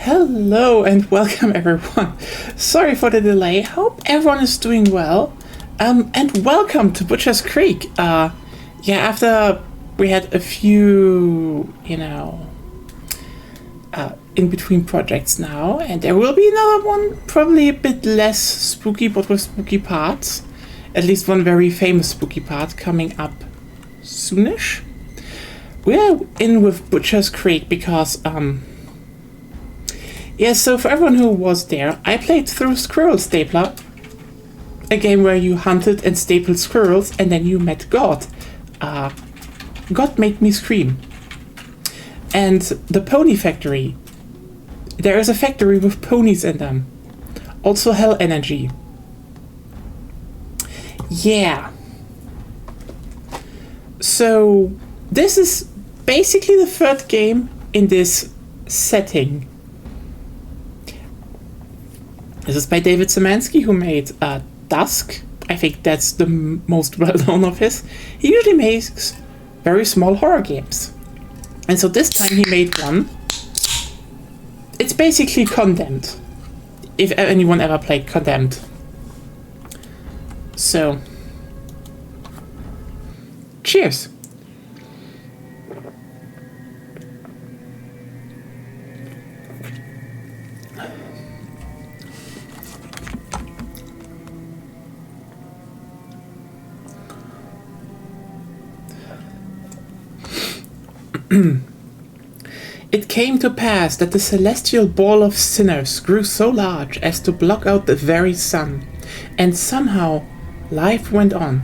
Hello and welcome everyone. Sorry for the delay. Hope everyone is doing well. And welcome to Butcher's Creek. After we had a few, in between projects now, and there will be another one, probably a bit less spooky, but with spooky parts. At least one very famous spooky part coming up soonish. We're in with Butcher's Creek because, so for everyone who was there, I played through Squirrel Stapler, a game where you hunted and stapled squirrels and then you met God. God made me scream. And the Pony Factory. There is a factory with ponies in them. Also Hell Energy. Yeah. So, this is basically the third game in this setting. This is by David Szymanski, who made Dusk. I think that's the most well-known of his. He usually makes very small horror games. And so this time he made one. It's basically Condemned. If anyone ever played Condemned. So, cheers. It came to pass that the celestial ball of sinners grew so large as to block out the very sun, and somehow life went on.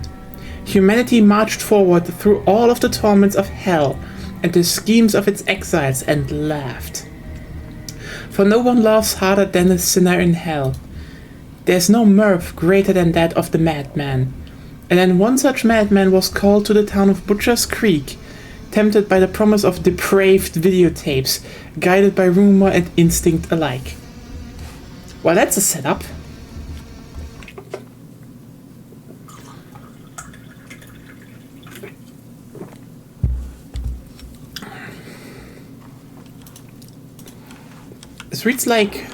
Humanity marched forward through all of the torments of hell and the schemes of its exiles and laughed. For no one laughs harder than a sinner in hell. There's no mirth greater than that of the madman. And then one such madman was called to the town of Butcher's Creek, tempted by the promise of depraved videotapes, guided by rumor and instinct alike. Well, that's a setup. This reads like...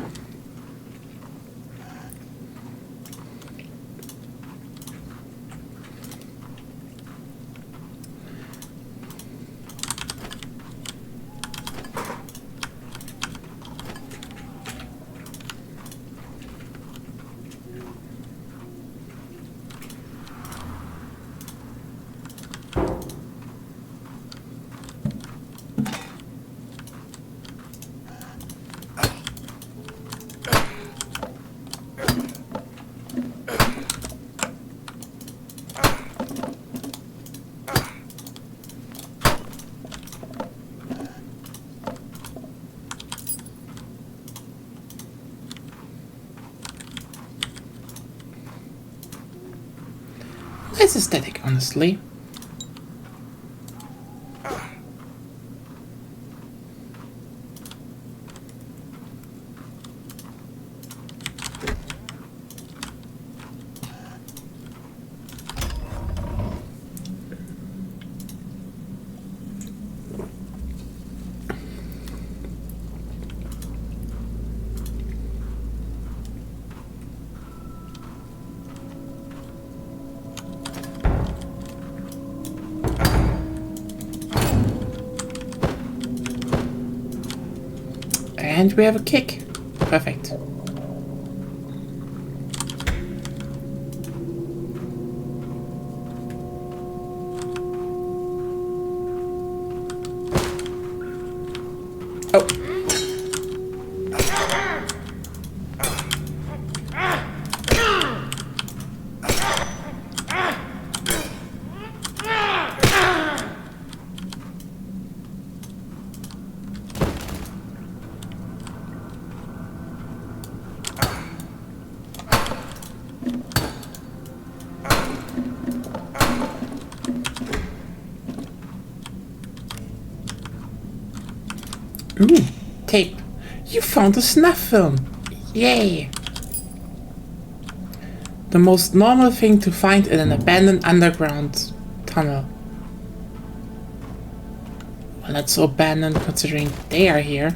Nice aesthetic, honestly. And we have a kick. Perfect. Oh. Ooh, tape. You found a snuff film. Yay. The most normal thing to find in an abandoned underground tunnel. Well, not so abandoned considering they are here.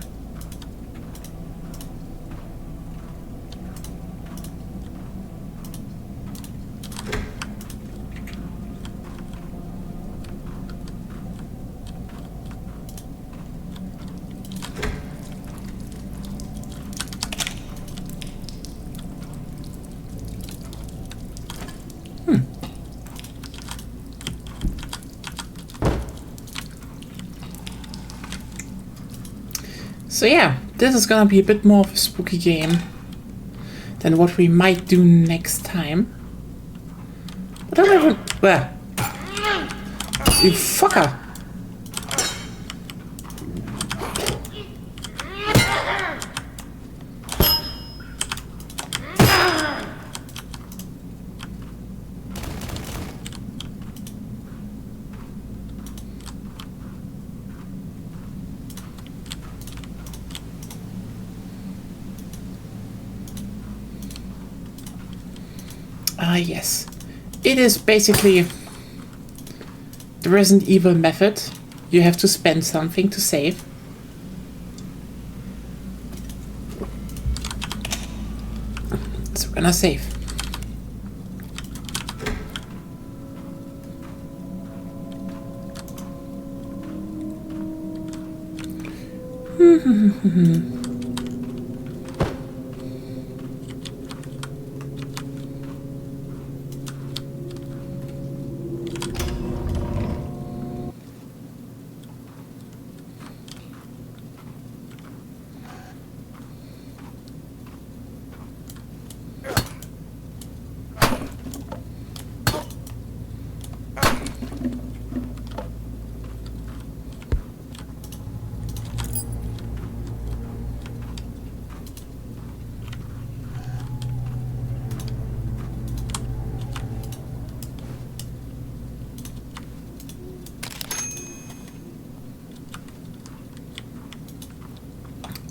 So yeah, this is gonna be a bit more of a spooky game than what we might do next time. But I don't even... Where? You fucker! Yes. It is basically the Resident Evil method. You have to spend something to save. So we're gonna save.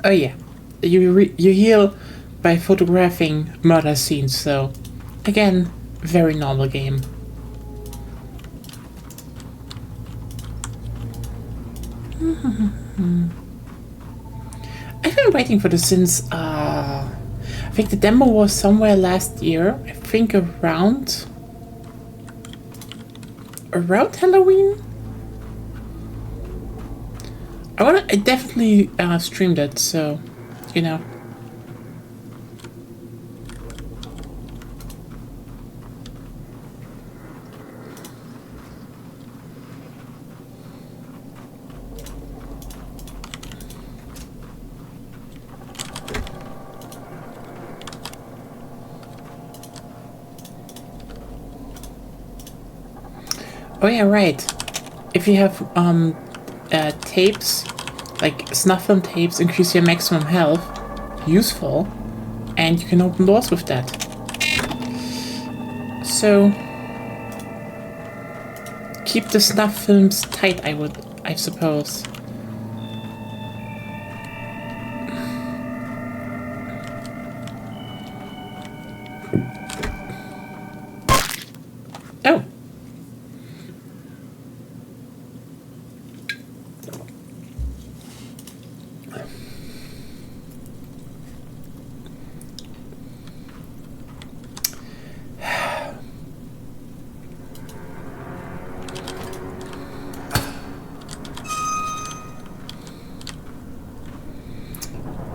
Oh yeah, you heal by photographing murder scenes, so again, very normal game. I've been waiting for this since I think the demo was somewhere last year. I think around Halloween. I definitely streamed it, so you know. Oh yeah, right. If you have tapes, like snuff film tapes, increase your maximum health. Useful, and you can open doors with that. So keep the snuff films tight, I suppose. Oh.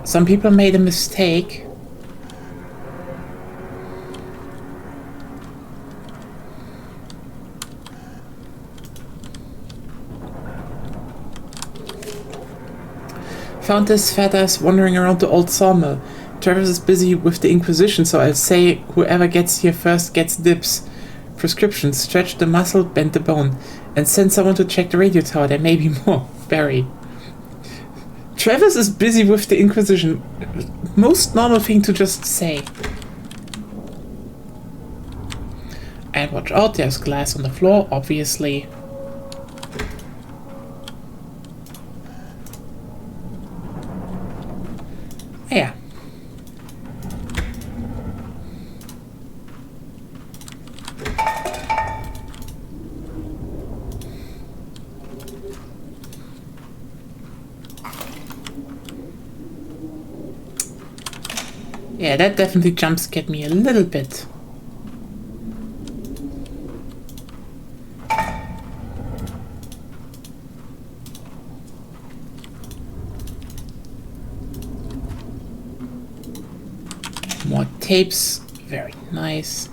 Some people made a mistake. Found this fat ass wandering around the old sawmill. Travis is busy with the Inquisition, so I'll say whoever gets here first gets dibs. Prescription: stretch the muscle, bend the bone. And send someone to check the radio tower. There may be more. Barry. Travis is busy with the Inquisition. Most normal thing to just say. And watch out, there's glass on the floor, obviously. Yeah. Yeah, that definitely jump scared me a little bit. More tapes, very nice.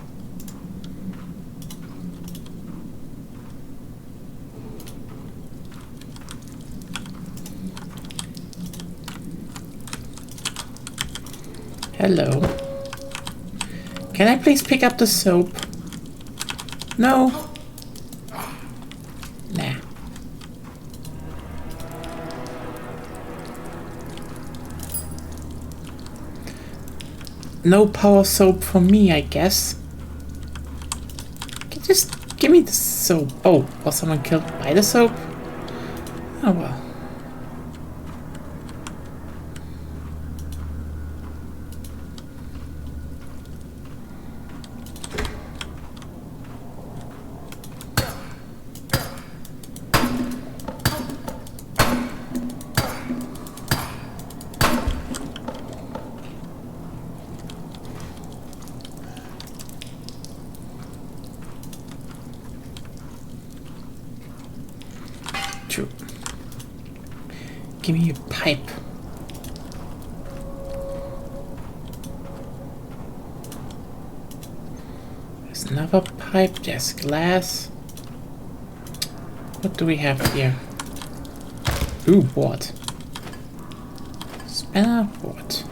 Hello. Can I please pick up the soap? No. Nah. No power soap for me, I guess. Just give me the soap. Oh, was someone killed by the soap? Oh well. True. Give me a pipe. There's another pipe. There's glass. What do we have here? Ooh, what? Spanner? What?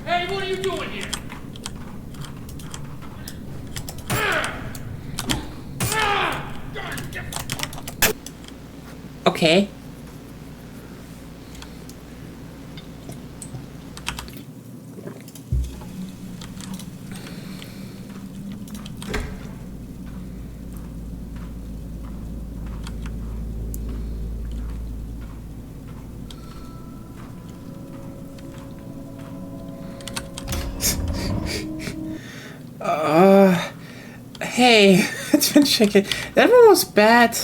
Hey, what are you doing here? Okay. Hey, it's been checking. That one was bad.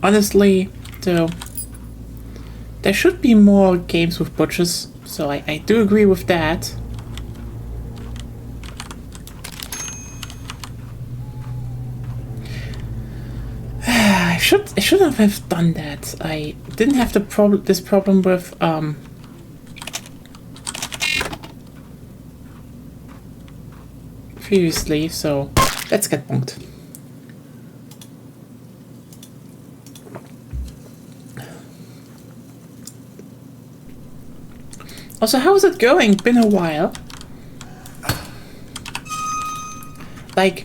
Honestly, though, there should be more games with butchers, so I do agree with that. I shouldn't have done that. I didn't have this problem with previously, so let's get bonked. Also, how's it going? Been a while. Like,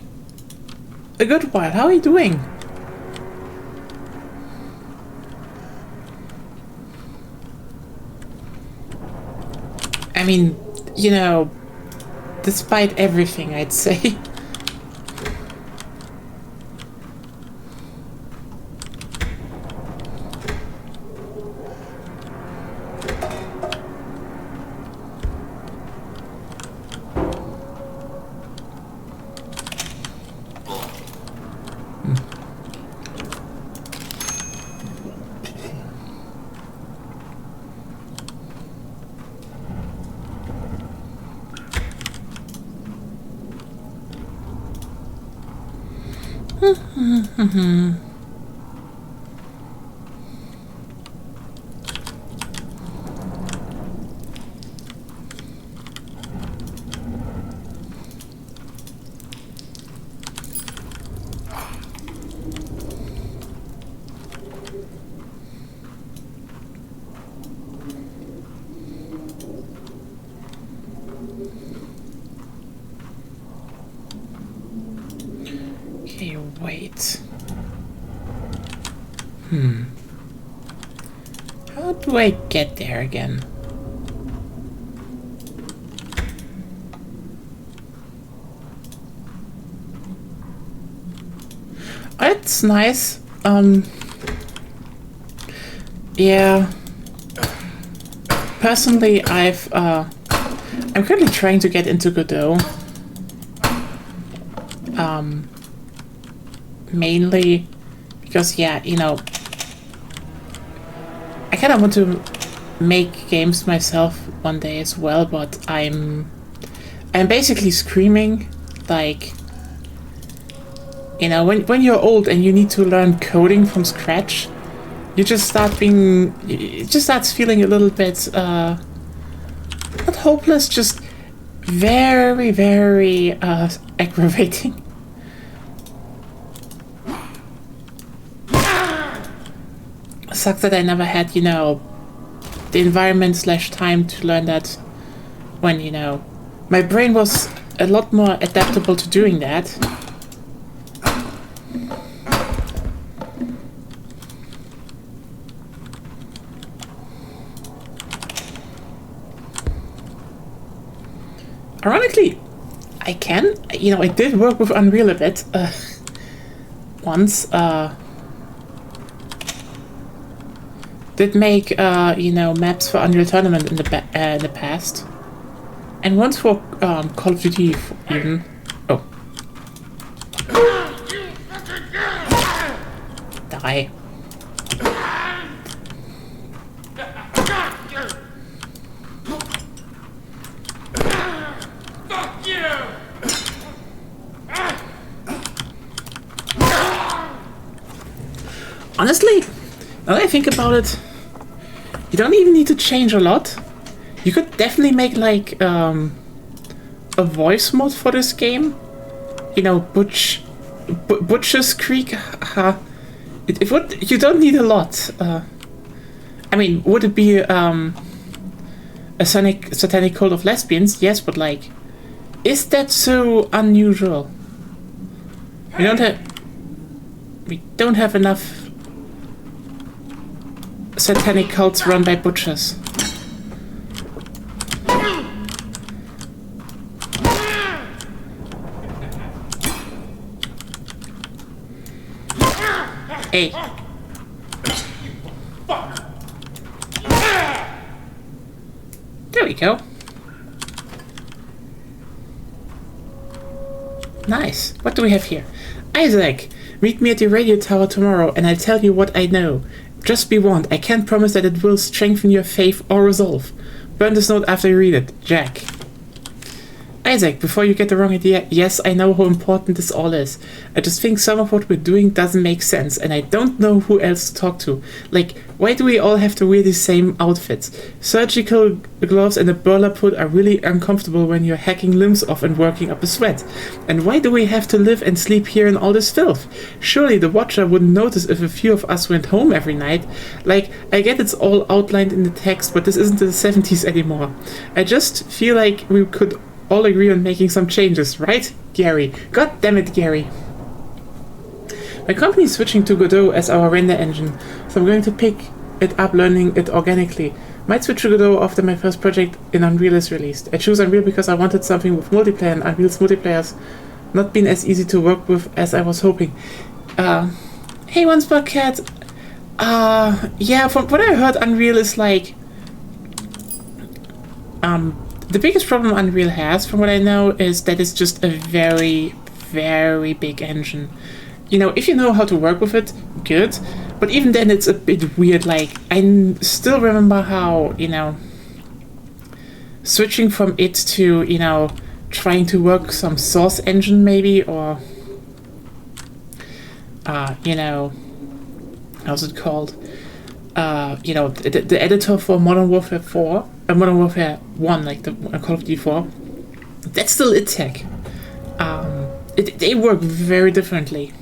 a good while. How are you doing? I mean, you know, despite everything, I'd say. Okay, wait. How do I get there again? It's nice. Yeah. Personally, I'm currently trying to get into Godot. Mainly because, yeah, you know, I kind of want to make games myself one day as well, but I'm basically screaming, like, you know, when you're old and you need to learn coding from scratch, you just start being, it just starts feeling a little bit, not hopeless, just very, very, aggravating. Sucks that I never had, you know, the environment / time to learn that when, you know, my brain was a lot more adaptable to doing that. Ironically, I can, you know, I did work with Unreal a bit, once, did make, you know, maps for Unreal Tournament in the past. And once for, Call of Duty even. Oh. Die. Honestly, now that I think about it, you don't even need to change a lot. You could definitely make like a voice mod for this game. You know, Butcher's Creek. It would. You don't need a lot. I mean, would it be a satanic cult of lesbians? Yes, but like, is that so unusual? We don't have enough satanic cults run by butchers. Hey. There we go. Nice. What do we have here? Isaac, meet me at the radio tower tomorrow and I'll tell you what I know. Just be warned, I can't promise that it will strengthen your faith or resolve. Burn this note after you read it. Jack. Isaac, before you get the wrong idea, yes, I know how important this all is. I just think some of what we're doing doesn't make sense, and I don't know who else to talk to. Like, why do we all have to wear the same outfits? Surgical gloves and a burlap hood are really uncomfortable when you're hacking limbs off and working up a sweat. And why do we have to live and sleep here in all this filth? Surely the Watcher wouldn't notice if a few of us went home every night. Like, I get it's all outlined in the text, but this isn't the 70s anymore. I just feel like we could all agree on making some changes, right, Gary? God damn it, Gary. My company is switching to Godot as our render engine, so I'm going to pick it up learning it organically. Might switch to Godot after my first project in Unreal is released. I chose Unreal because I wanted something with multiplayer, and Unreal's multiplayer's not been as easy to work with as I was hoping. Hey, OneSpark Cat. Yeah, from what I heard, Unreal is like, the biggest problem Unreal has, from what I know, is that it's just a very, very big engine. You know, if you know how to work with it, good. But even then, it's a bit weird. Like, I still remember how, you know, switching from it to, you know, trying to work some Source engine maybe, or, you know, how's it called? You know, the editor for Modern Warfare 4, Modern Warfare 1, like the Call of Duty 4, that's still id Tech. They work very differently.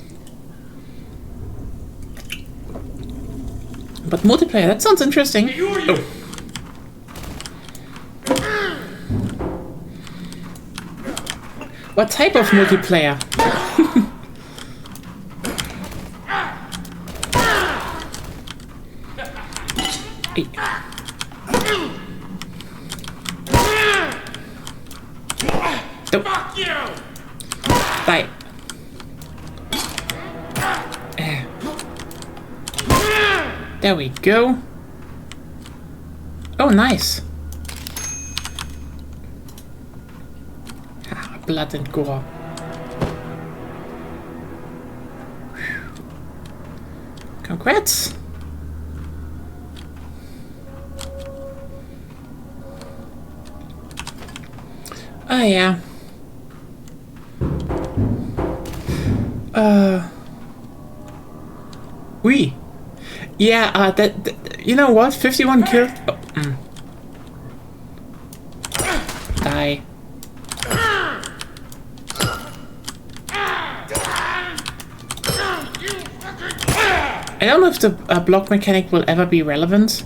But multiplayer, that sounds interesting. Oh. What type of multiplayer? Nope. Fuck you! Die. There we go. Oh, nice. Ah, blood and gore. Congrats. Oh, yeah. We. Yeah, that, you know what? 51 kills. Oh, Die. I don't know if the block mechanic will ever be relevant.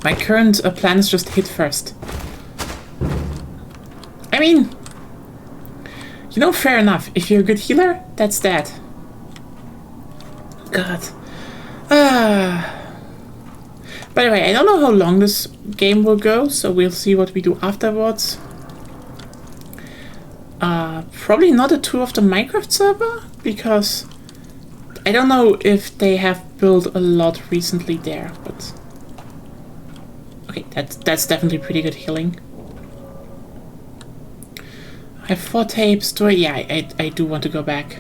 My current plan is just hit first. I mean, you know, fair enough. If you're a good healer, that's that. God. By the way, I don't know how long this game will go, so we'll see what we do afterwards. Probably not a tour of the Minecraft server, because I don't know if they have built a lot recently there, but... Okay, that's definitely pretty good healing. I have 4 tapes. Yeah, I do want to go back.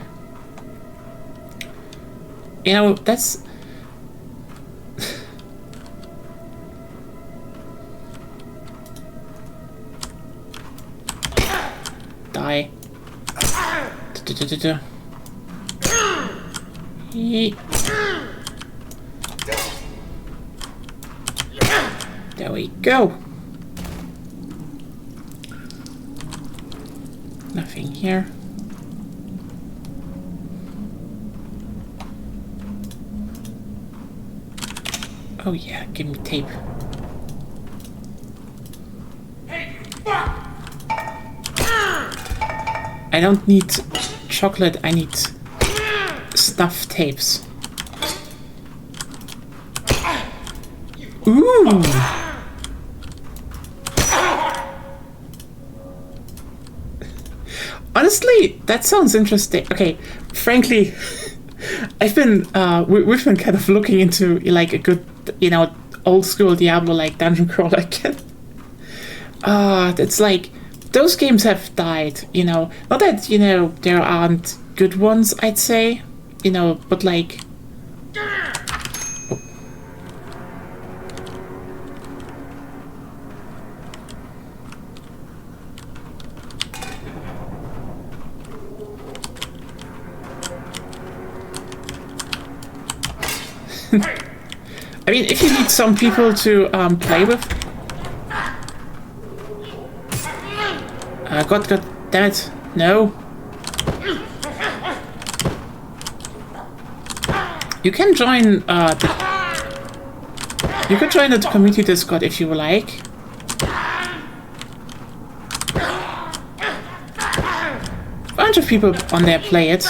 You know, that's... Die. There we go. Nothing here. Oh yeah, give me tape. Hey, fuck! I don't need chocolate, I need snuff tapes. Ooh! Honestly, that sounds interesting. Okay, frankly, I've been, we've been kind of looking into, like, a good, you know, old school Diablo, like, dungeon crawler again. It's like, those games have died, you know. Not that, you know, there aren't good ones, I'd say, you know, but like... Oh. I mean, if you need some people to play with... God damn it. No. You can join you could join the community Discord if you like. A bunch of people on there play it.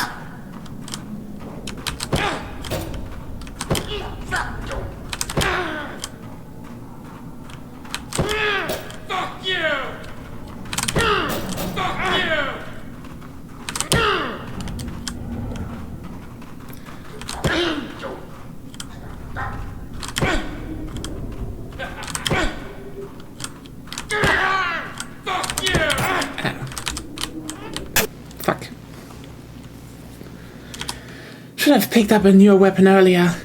Fuck. Should have picked up a newer weapon earlier.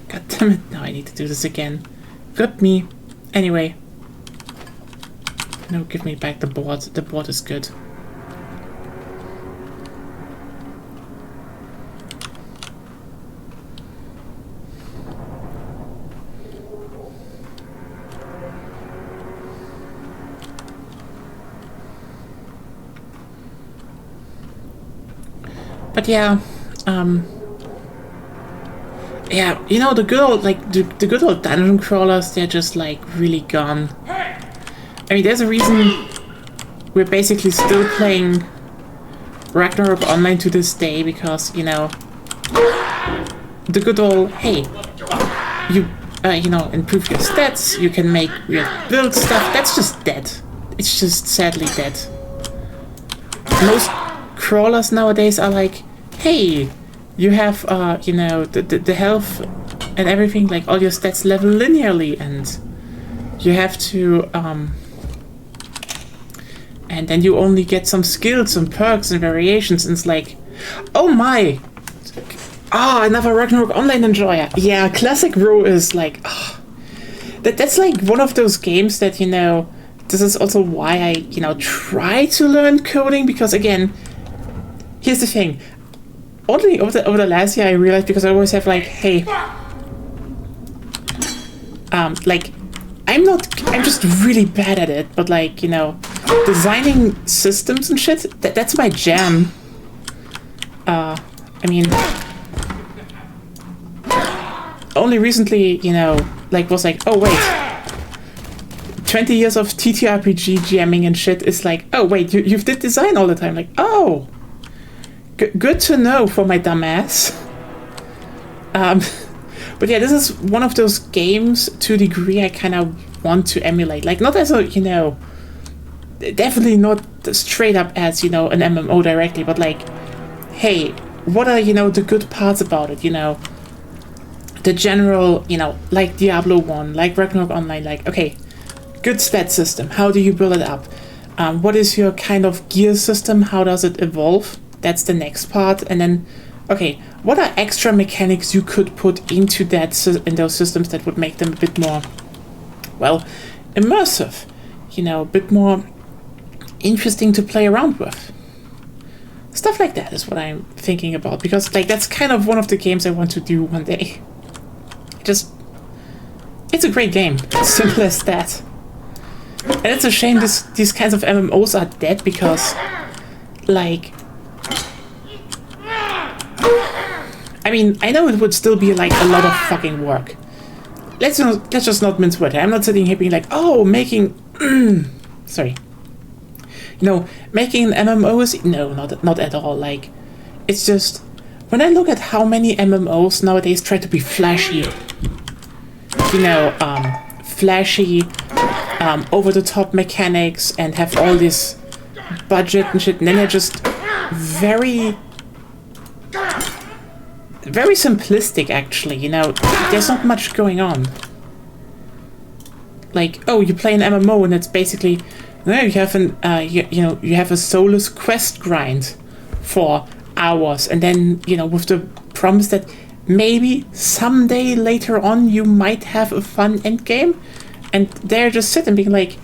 God damn it. Now I need to do this again. Got me. Anyway. No, give me back the board. The board is good. But yeah, yeah, you know, the good old, like, the good old dungeon crawlers, they're just, like, really gone. I mean, there's a reason we're basically still playing Ragnarok Online to this day, because, you know, the good old, hey, you know, improve your stats, you can make weird build stuff, that's just dead. it's just sadly dead. Most crawlers nowadays are like, hey, you have you know, the health and everything, like all your stats level linearly, and you have to and then you only get some skills and perks and variations, and it's like, oh my, another Ragnarok Online enjoyer. Yeah, Classic Row is like, that's like one of those games that, you know, this is also why I, you know, try to learn coding, because again, here's the thing, only over the last year I realized, because I always have like, hey, like, I'm just really bad at it, but like, you know, designing systems and shit, that's my jam. I mean, only recently, you know, like, was like, oh wait, 20 years of TTRPG jamming and shit is like, oh wait, you did design all the time, like, oh, good to know for my dumb ass. But yeah, this is one of those games, to a degree, I kind of want to emulate. Like, not as a, you know, definitely not straight up as, you know, an MMO directly, but like, hey, what are, you know, the good parts about it, you know? The general, you know, like Diablo 1, like Ragnarok Online, like, okay, good stat system, how do you build it up? What is your kind of gear system, how does it evolve? That's the next part. And then, okay, what are extra mechanics you could put into in those systems that would make them a bit more, well, immersive, you know, a bit more interesting to play around with. Stuff like that is what I'm thinking about, because like that's kind of one of the games I want to do one day. It's a great game, simple as that. And it's a shame these kinds of MMOs are dead, because like, I mean, I know it would still be like a lot of fucking work. Let's just not mince words. I'm not sitting here being like, oh, making sorry. You know, making an MMO is no, not at all. Like, it's just when I look at how many MMOs nowadays try to be flashy, you know, flashy, over the top mechanics, and have all this budget and shit, and then they're just very simplistic, actually, you know, there's not much going on. Like, oh, you play an MMO and it's basically, no, you have you have a soulless quest grind for hours, and then, you know, with the promise that maybe someday later on you might have a fun end game, and they're just sitting being like,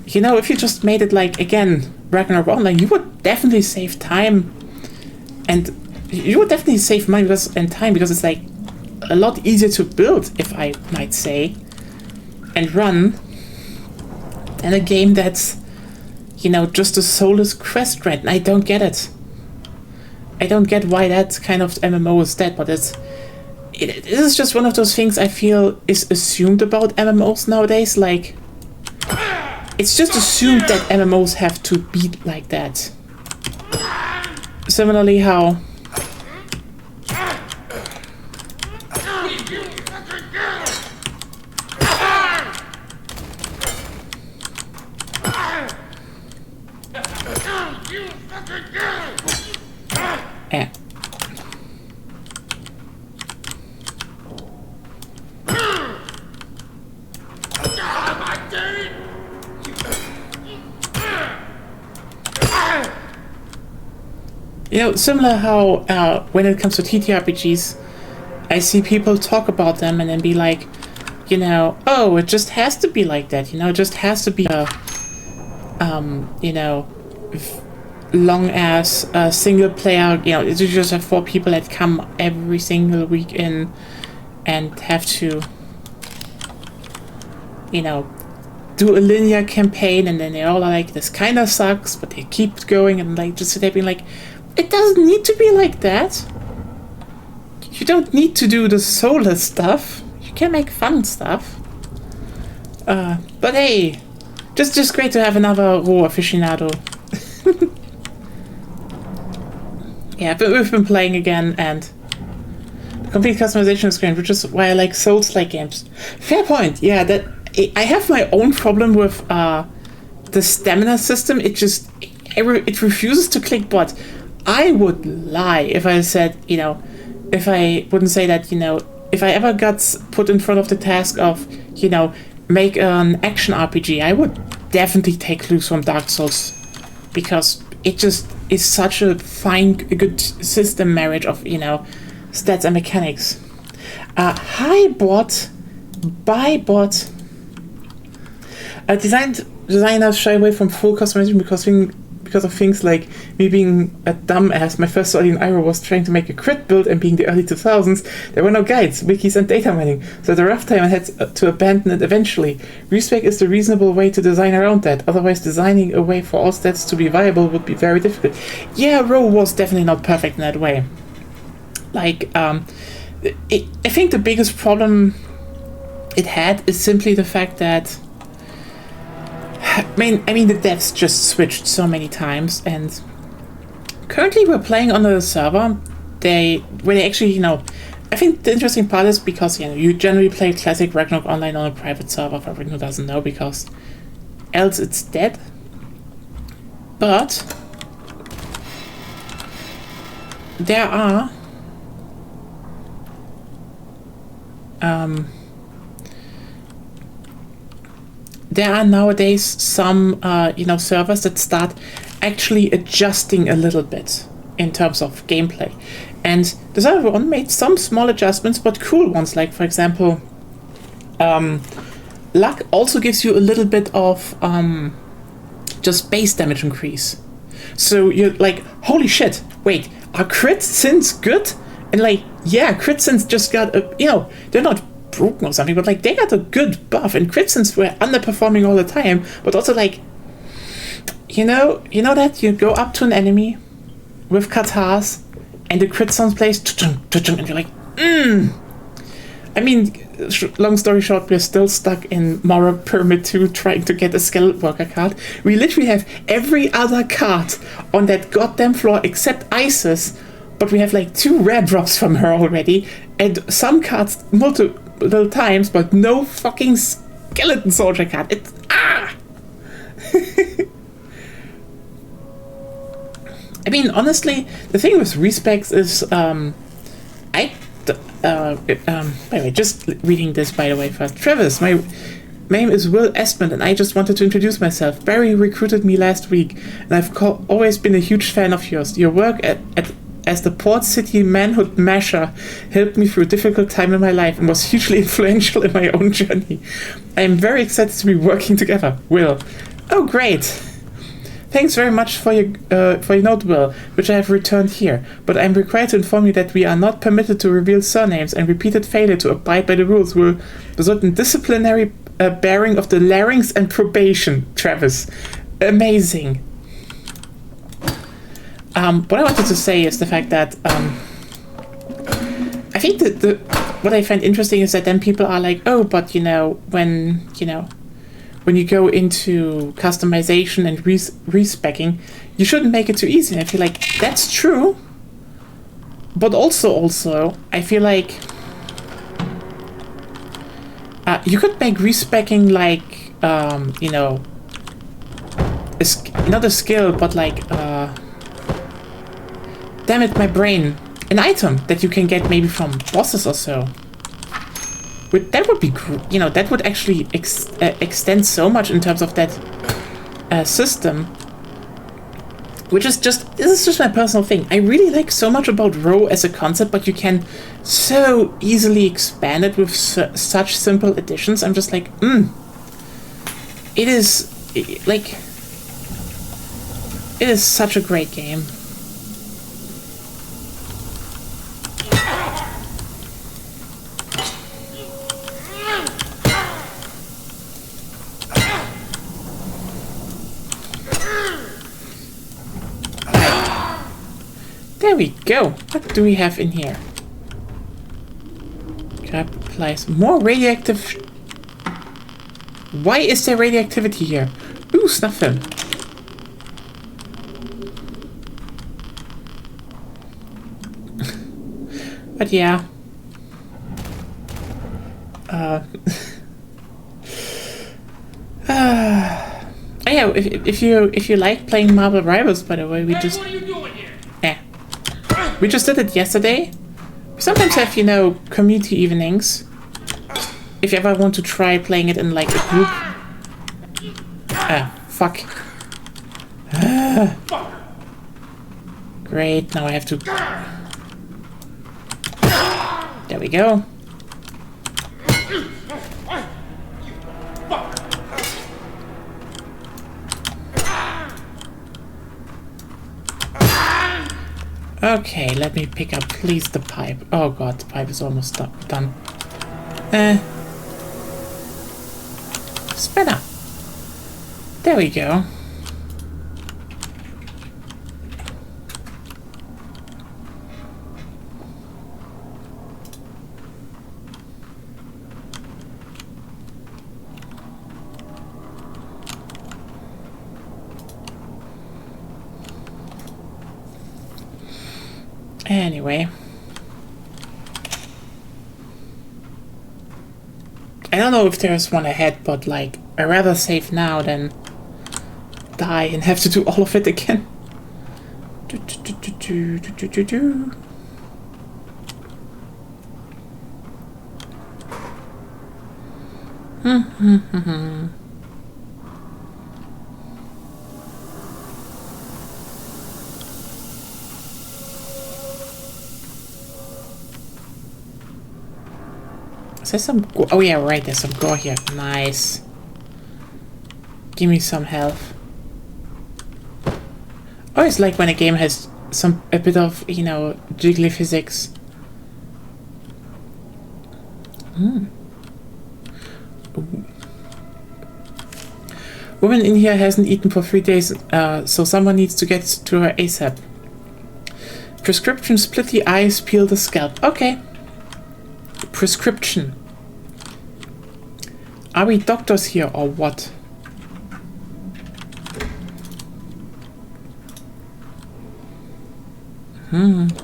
you know, if you just made it like, again, Ragnarok Online, you would definitely save time, and you would definitely save money and time, because it's like a lot easier to build, if I might say, and run, than a game that's, you know, just a soulless quest grind. And I don't get it. I don't get why that kind of MMO is dead, but it is just one of those things I feel is assumed about MMOs nowadays. Like, it's just assumed that MMOs have to be like that. Similarly, how yeah. You know, similar how when it comes to TTRPGs, I see people talk about them and then be like, you know, oh, it just has to be like that, you know, it just has to be a, you know, long ass single player, you know, you just have 4 people that come every single week in and have to, you know, do a linear campaign, and then they all are like, this kind of sucks, but they keep going, and like just sit being like, it doesn't need to be like that. You don't need to do the soulless stuff. You can make fun stuff. But hey, just great to have another raw aficionado. Yeah, but we've been playing again, and the complete customization screen, which is why I like Souls-like games. Fair point. Yeah, that I have my own problem with the stamina system, it refuses to click. But I would lie if I said, if I wouldn't say that, if I ever got put in front of the task of, make an action RPG, I would definitely take clues from Dark Souls, because it just is such a good system marriage of, stats and mechanics. Hi bot, bye bot. Designers shy away from full customization because of things like me being a dumbass. My first study in Iroh was trying to make a crit build, and being the early 2000s, there were no guides, wikis, and data mining. So at a rough time, I had to abandon it eventually. Respec is the reasonable way to design around that. Otherwise, designing a way for all stats to be viable would be very difficult. Yeah, Ro was definitely not perfect in that way. Like, I think the biggest problem it had is simply the fact that I mean, the devs just switched so many times, and currently we're playing on a server where they actually, I think the interesting part is because, you generally play classic Ragnarok Online on a private server, for everyone who doesn't know, because else it's dead. But there are nowadays some servers that start actually adjusting a little bit in terms of gameplay, and the server one made some small adjustments, but cool ones. Like, for example, luck also gives you a little bit of just base damage increase. So you're like, holy shit, wait, are crit sins good? And like, yeah, crit sins just got they're not broken or something, but like they got a good buff, and crit sins were underperforming all the time. But also, like, that you go up to an enemy with katars and the crit sound plays, and you're like, I mean, long story short, we're still stuck in Mora Pyramid 2 trying to get a skeleton worker card. We literally have every other card on that goddamn floor except Isis, but we have like 2 rare drops from her already, and some cards multiple times, but no fucking skeleton soldier card. It's I mean, honestly, the thing with respecs is, by the way, just reading this, by the way, first. Travis, my name is Will Esmond, and I just wanted to introduce myself. Barry recruited me last week, and I've always been a huge fan of yours. Your work as the Port City manhood masher helped me through a difficult time in my life and was hugely influential in my own journey. I am very excited to be working together. Will. Oh, great. Thanks very much for your note, Will, which I have returned here, but I am required to inform you that we are not permitted to reveal surnames, and repeated failure to abide by the rules will result in disciplinary bearing of the larynx and probation. Travis. Amazing. What I wanted to say is the fact that I think that what I find interesting is that then people are like, oh, but when you go into customization and respecking, you shouldn't make it too easy. And I feel like that's true, but also I feel like you could make respecking like not a skill, but like damn it, my brain, an item that you can get maybe from bosses or so. That would be, that would actually extend so much in terms of that system. This is just my personal thing. I really like so much about Row as a concept, but you can so easily expand it with such simple additions. I'm just like, it is such a great game. There we go. What do we have in here? Grab applies. More radioactive. Why is there radioactivity here? Ooh, snuff film. But yeah. Oh yeah, if you like playing Marvel Rivals, by the way, we Hey, just what are you doing here? we just did it yesterday. We sometimes have, you know, community evenings. If you ever want to try playing it in like a group. Fuck. Great, now I have to. There we go. Okay, let me pick up, please, the pipe. Oh god, the pipe is almost done. Spanner. There we go. Anyway. I don't know if there's one ahead, but like, I'd rather save now than die and have to do all of it again. Is there some gore? Oh yeah, right, there's some gore here. Nice. Give me some health. Oh, it's like when a game has a bit of, you know, jiggly physics. Woman in here hasn't eaten for 3 days, so someone needs to get to her ASAP. Prescription: split the eyes, peel the scalp. Okay. Prescription. Are we doctors here or what?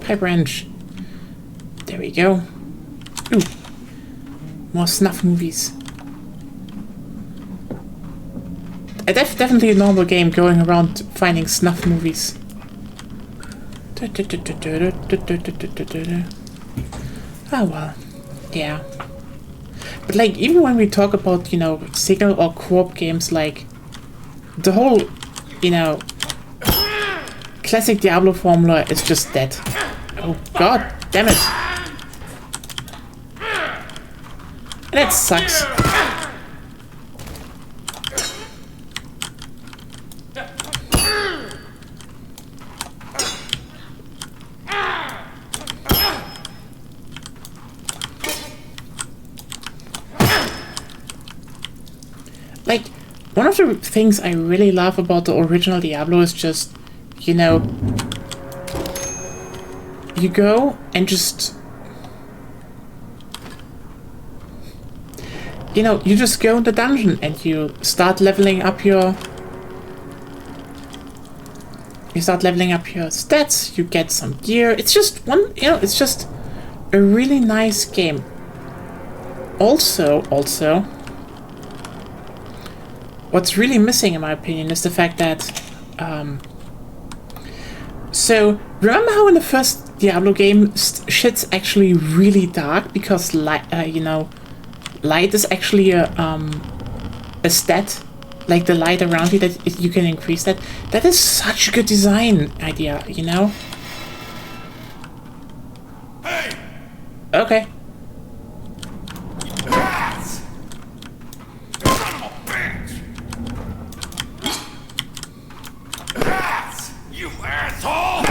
Pipe wrench. There we go. Ooh. More snuff movies. Definitely a normal game going around finding snuff movies. Oh well. Yeah. But like, even when we talk about, you know, single or co-op games, like the whole, you know, classic Diablo formula is just dead. Oh god damn it. That sucks. Like, one of the things I really love about the original Diablo is just, you know, you go and just, you know, you just go in the dungeon and you start leveling up your stats, you get some gear. It's just one, you know, it's just a really nice game. Also, what's really missing, in my opinion, is the fact that, so remember how in the first Diablo game shit's actually really dark because light, you know, light is actually a stat, like the light around you that you can increase that. That is such a good design idea, you know. Hey! Okay. You asshole!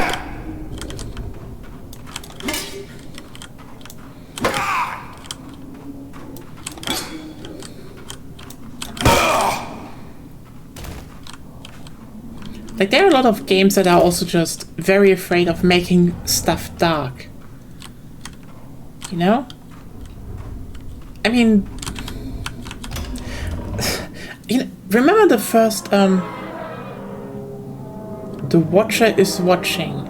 Like, there are a lot of games that are also just very afraid of making stuff dark. You know? I mean, you know, remember the first, The Watcher is watching.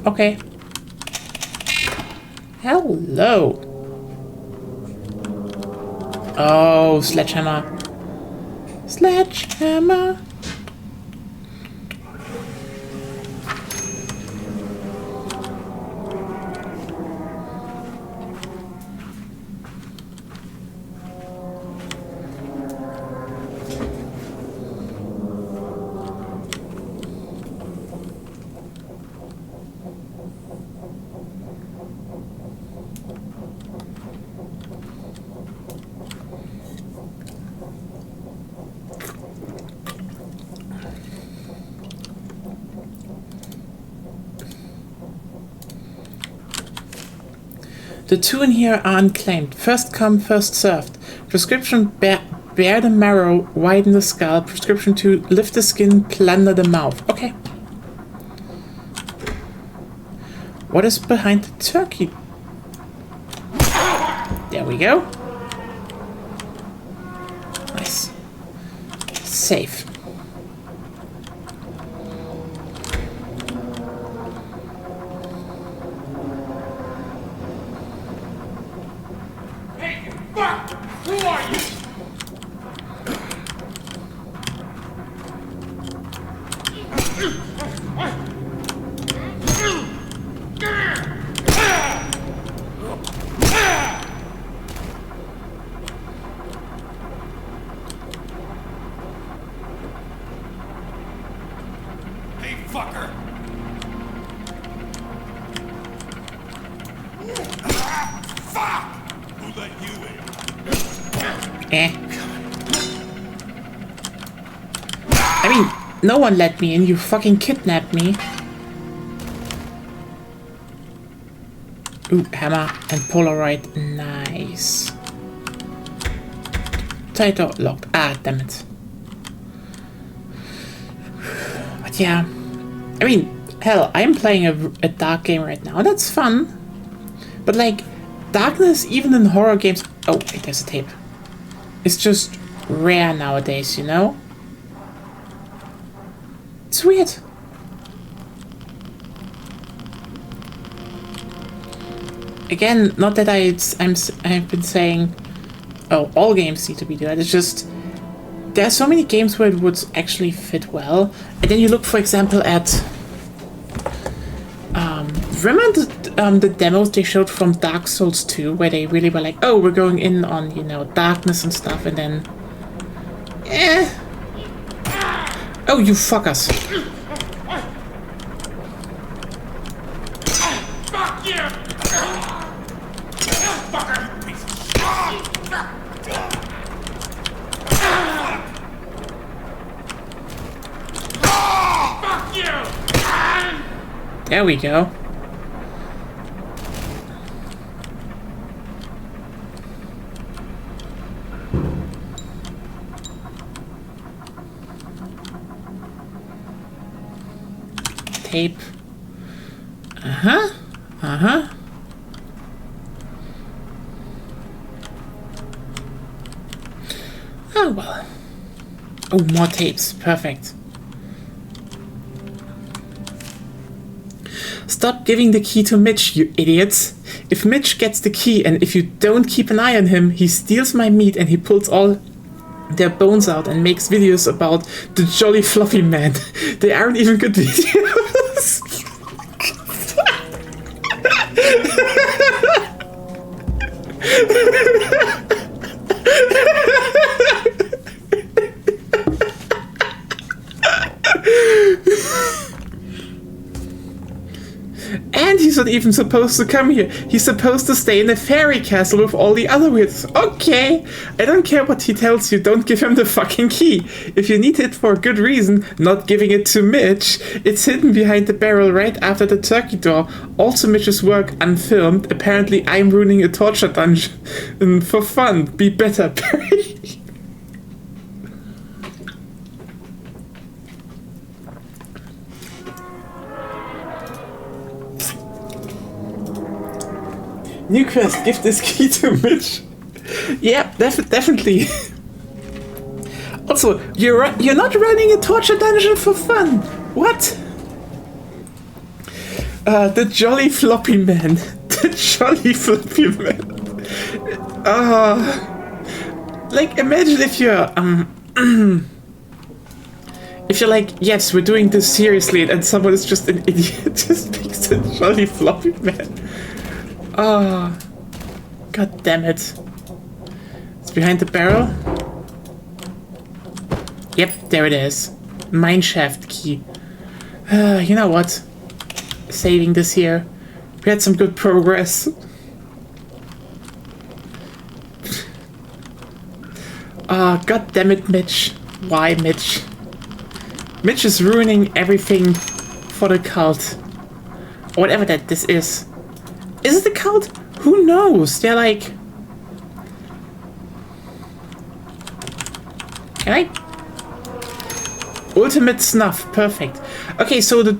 Okay. Hello. Oh, sledgehammer. Sledgehammer. The two in here are unclaimed. First come, first served. Prescription, bear the marrow, widen the skull. Prescription 2, lift the skin, plunder the mouth. Okay. What is behind the turkey? There we go. Nice. Safe. Who are you? Hey, fucker! Fuck! Who let you in? I mean, no one let me in. You fucking kidnapped me. Ooh, hammer and Polaroid. Nice. Title locked. Ah, damn it. But yeah. I mean, hell, I'm playing a dark game right now. That's fun. But like, darkness, even in horror games... Oh, wait, there's a tape. It's just rare nowadays, you know? It's weird. Again, not that I've been saying, oh, all games need to be that. It's just there are so many games where it would actually fit well. And then you look, for example, at remember the demos they showed from Dark Souls 2, where they really were like, oh, we're going in on, you know, darkness and stuff, and then oh, you fuckers. Fuck you! Fucker! Piece of fuck you! There we go. Tape. Uh-huh. Uh-huh. Oh, well. Oh, more tapes. Perfect. Stop giving the key to Mitch, you idiots. If Mitch gets the key and if you don't keep an eye on him, he steals my meat and he pulls all their bones out and makes videos about the Jolly Fluffy Man. They aren't even good videos. And he's not even supposed to come here. He's supposed to stay in the fairy castle with all the other wits. Okay, I don't care what he tells you. Don't give him the fucking key. If you need it for a good reason, not giving it to Mitch. It's hidden behind the barrel right after the turkey door. Also Mitch's work unfilmed. Apparently I'm ruining a torture dungeon. For fun. Be better, Barry. New quest, give this key to Mitch. Yeah, definitely. Also, you're not running a torture dungeon for fun. What? The Jolly Floppy Man. The Jolly Floppy Man. Like, imagine if you're If you're like, yes, we're doing this seriously, and someone is just an idiot, just picks a jolly floppy man. Ah, oh, god damn it. It's behind the barrel. Yep, there it is. Mineshaft key. You know what? Saving this here. We had some good progress. Ah, god damn it, Mitch. Why, Mitch? Mitch is ruining everything for the cult. Or whatever this is. Is it a cult? Who knows? They're like... Can I? Ultimate snuff. Perfect. Okay, so the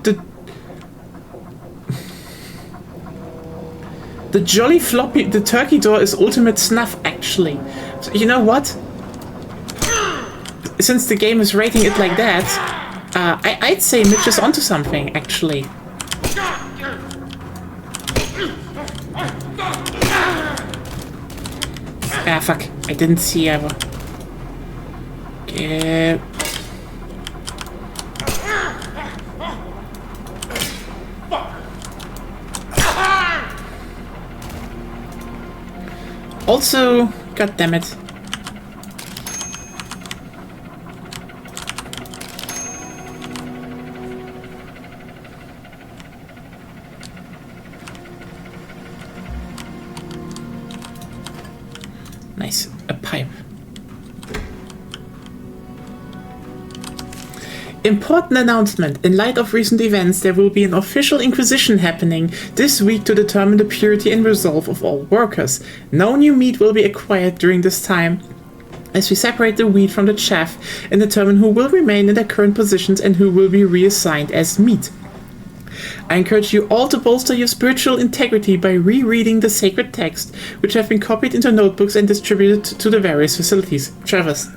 jolly floppy... The turkey door is ultimate snuff, actually. So, you know what? Since the game is rating it like that, I'd say Mitch is onto something, actually. Ah, fuck. I didn't see ever. Okay. Also, god damn it. Nice. A pipe. Important announcement. In light of recent events, there will be an official inquisition happening this week to determine the purity and resolve of all workers. No new meat will be acquired during this time, as we separate the wheat from the chaff and determine who will remain in their current positions and who will be reassigned as meat. I encourage you all to bolster your spiritual integrity by rereading the sacred text, which have been copied into notebooks and distributed to the various facilities. Travis.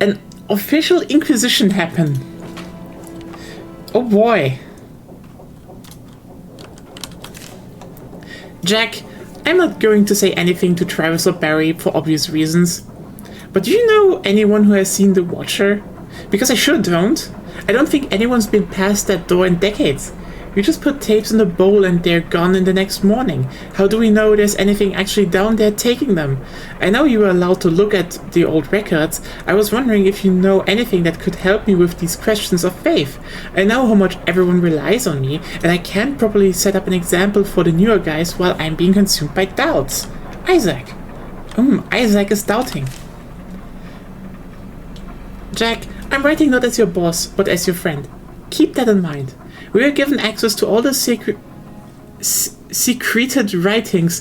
An official inquisition happen. Oh boy. Jack, I'm not going to say anything to Travis or Barry for obvious reasons, but do you know anyone who has seen The Watcher? Because I sure don't. I don't think anyone's been past that door in decades. We just put tapes in a bowl and they're gone in the next morning. How do we know there's anything actually down there taking them? I know you were allowed to look at the old records. I was wondering if you know anything that could help me with these questions of faith. I know how much everyone relies on me, and I can't properly set up an example for the newer guys while I'm being consumed by doubts. Isaac. Isaac is doubting. Jack, I'm writing not as your boss, but as your friend. Keep that in mind. We are given access to all the secreted writings,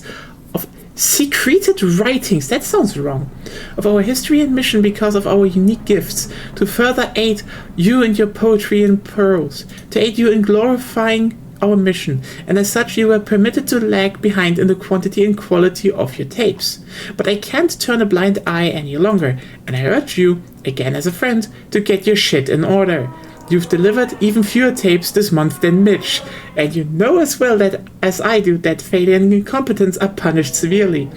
that sounds wrong, of our history and mission because of our unique gifts, to further aid you in your poetry and prose, to aid you in glorifying our mission, and as such you are permitted to lag behind in the quantity and quality of your tapes. But I can't turn a blind eye any longer, and I urge you, again as a friend, to get your shit in order. You've delivered even fewer tapes this month than Mitch, and you know as well that as I do that failure and incompetence are punished severely.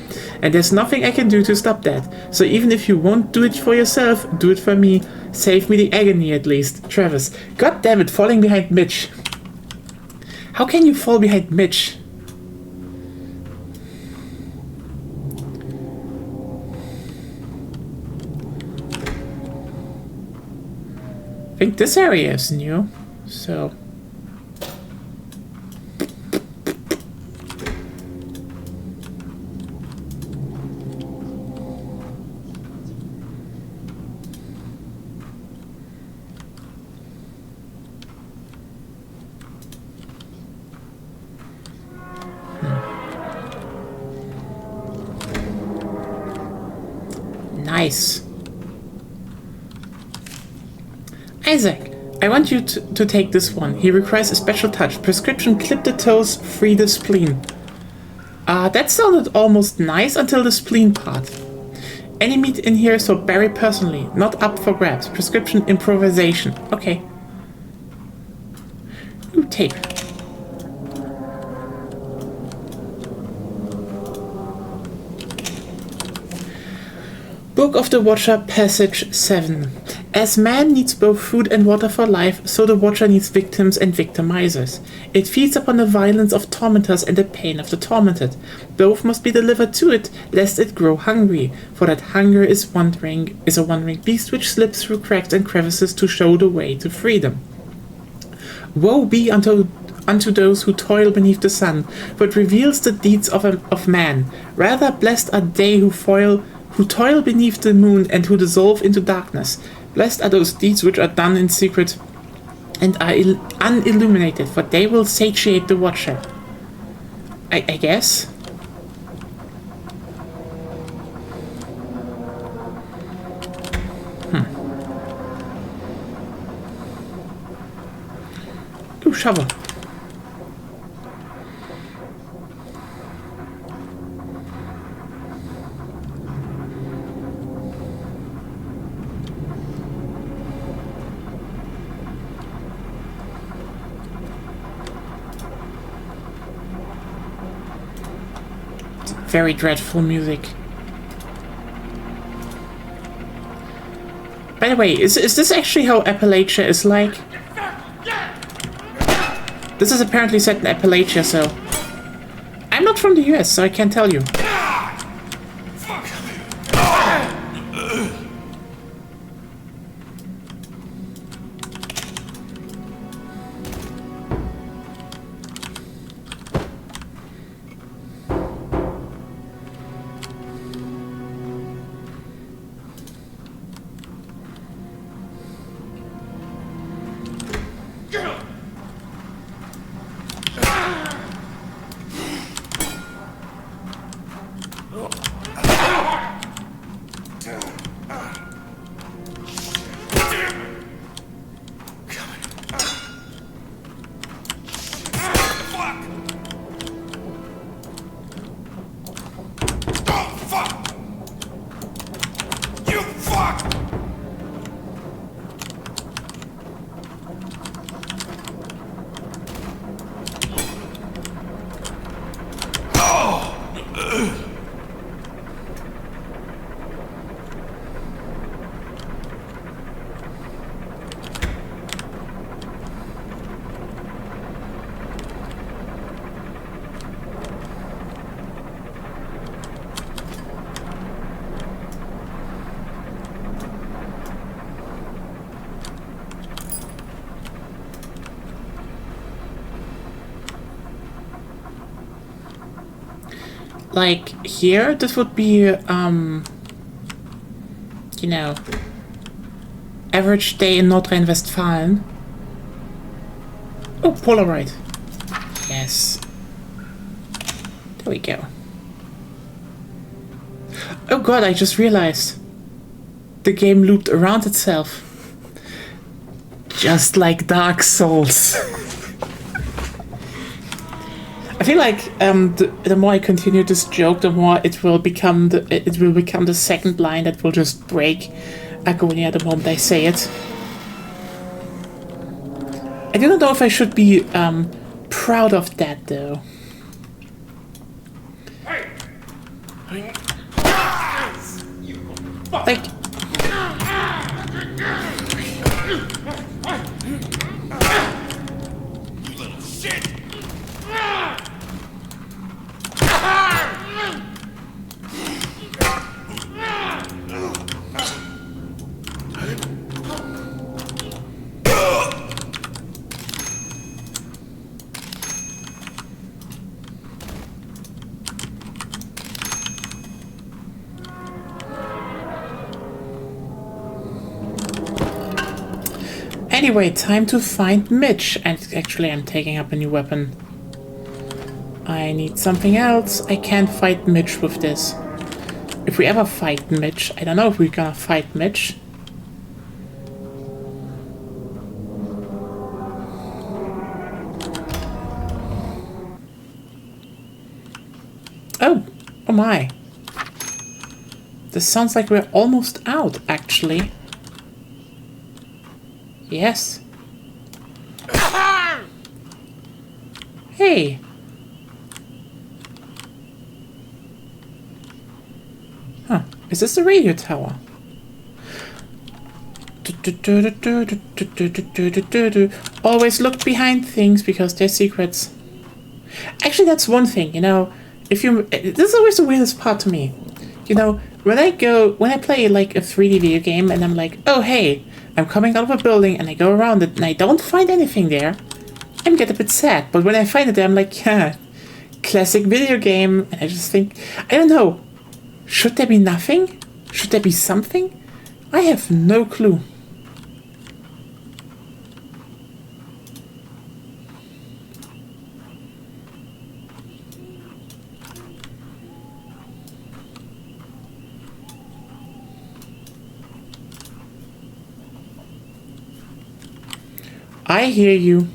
And there's nothing I can do to stop that, so even if you won't do it for yourself, do it for me. Save me the agony at least. Travis. God damn it, falling behind Mitch. How can you fall behind Mitch? I think this area is new, so... Nice. Isaac, I want you to take this one. He requires a special touch. Prescription: clip the toes, free the spleen. That sounded almost nice until the spleen part. Any meat in here, so Barry personally, not up for grabs. Prescription: improvisation. Okay. Ooh, tape. Book of the Watcher, Passage 7. As man needs both food and water for life, so the Watcher needs victims and victimizers. It feeds upon the violence of tormentors and the pain of the tormented. Both must be delivered to it, lest it grow hungry, for that hunger is a wandering beast which slips through cracks and crevices to show the way to freedom. Woe be unto those who toil beneath the sun, for it reveals the deeds of man. Rather blessed are they who toil beneath the moon and who dissolve into darkness. Blessed are those deeds which are done in secret and are unilluminated, for they will satiate the Watcher. I guess. Ooh, shovel. Very dreadful music. By the way, is this actually how Appalachia is like? This is apparently set in Appalachia, so... I'm not from the US, so I can't tell you. Like, here, this would be, you know, average day in North Rhine-Westphalia. Oh, Polaroid. Yes. There we go. Oh god, I just realized. The game looped around itself. Just like Dark Souls. I feel like the more I continue this joke, the more it will become the second line that will just break Agonia the moment I say it. I do not know if I should be proud of that though. Like, You little shit! anyway, time to find Mitch. And actually, I'm taking up a new weapon. I need something else. I can't fight Mitch with this. If we ever fight Mitch, I don't know if we're gonna fight Mitch. Oh my. This sounds like we're almost out, actually. Yes. Hey. Is this the radio tower? Always look behind things because they're secrets. Actually, that's one thing, you know. This is always the weirdest part to me. You know, when I play like a 3D video game and I'm like, oh hey, I'm coming out of a building and I go around it and I don't find anything there, I get a bit sad. But when I find it there, I'm like, yeah, classic video game. And I just think, I don't know, should there be nothing? Should there be something? I have no clue. I hear you.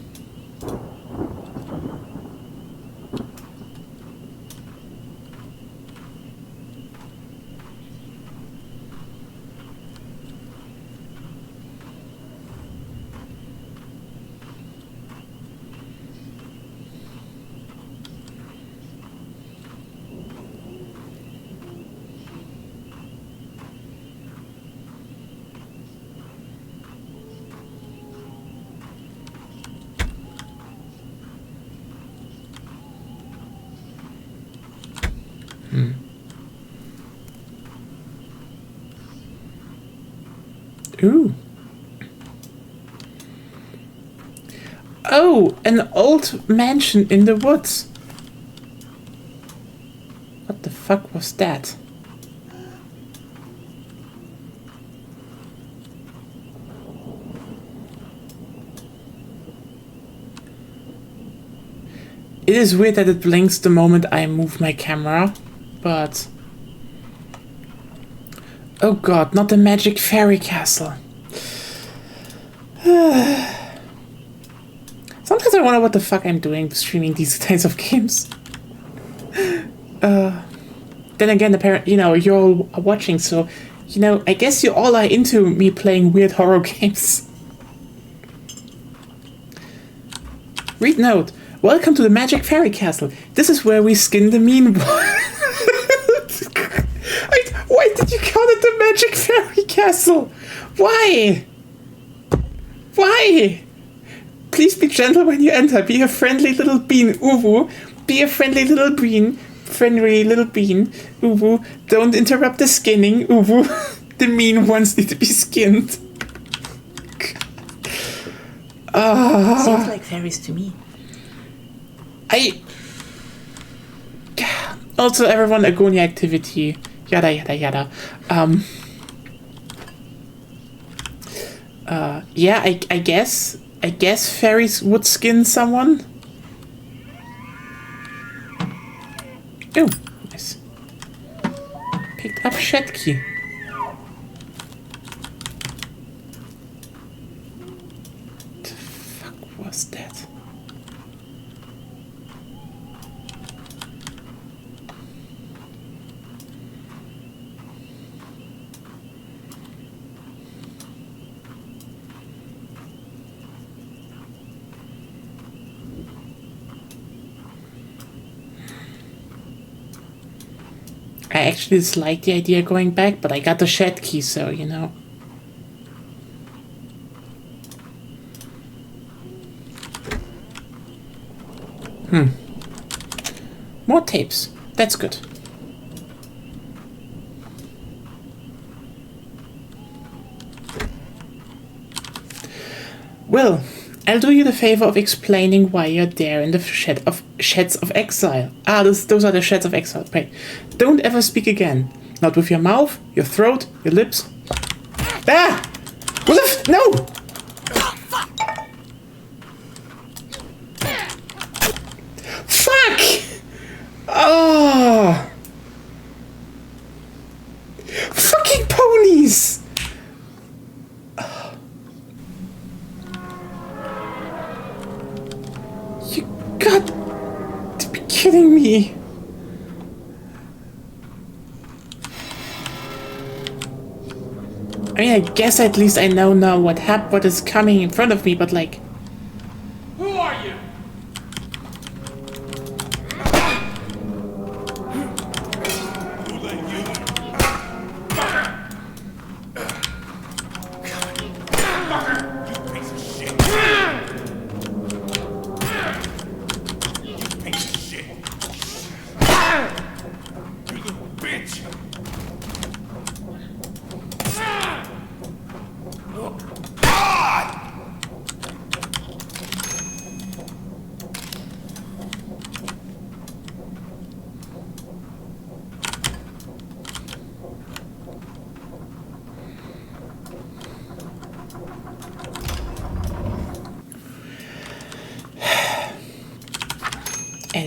Ooh. Oh, an old mansion in the woods. What the fuck was that? It is weird that it blinks the moment I move my camera, but... Oh god, not the magic fairy castle. Sometimes I wonder what the fuck I'm doing streaming these kinds of games. Then again, apparently, you know, you're all watching, so, you know, I guess you all are into me playing weird horror games. Read note. Welcome to the Magic Fairy Castle. This is where we skin the mean one. Why did you call it the Magic Fairy Castle? Why? Why? Please be gentle when you enter. Be a friendly little bean, Uwu. Be a friendly little bean. Friendly little bean, Uwu. Don't interrupt the skinning, Uwu. The mean ones need to be skinned. Seems like fairies to me. Also, everyone, Agonia activity. Yada, yada, yada. Yeah, I guess fairies would skin someone. Oh, nice. Picked up shed key. What the fuck was that? I actually dislike the idea of going back, but I got the shed key, so, you know. More tapes. That's good. Well, I'll do you the favor of explaining why you're there in the sheds of exile. Those are the sheds of exile. Right. Don't ever speak again. Not with your mouth, your throat, your lips. Ah! No! Fuck! Oh! Fucking ponies! You got to be kidding me. I mean, I guess at least I know now what is coming in front of me, but like... Who are you? Who let you in?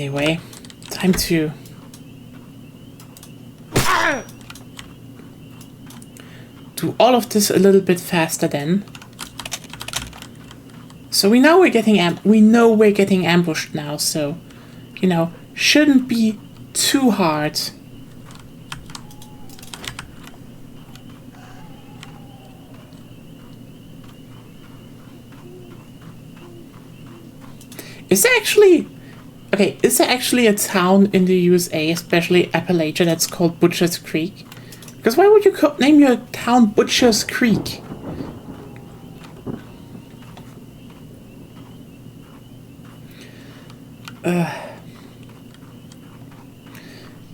Anyway, time to... do all of this a little bit faster then. So we know we're getting ambushed now, so, you know, shouldn't be too hard. Is there actually a town in the USA, especially Appalachia, that's called Butcher's Creek? Because why would you name your town Butcher's Creek?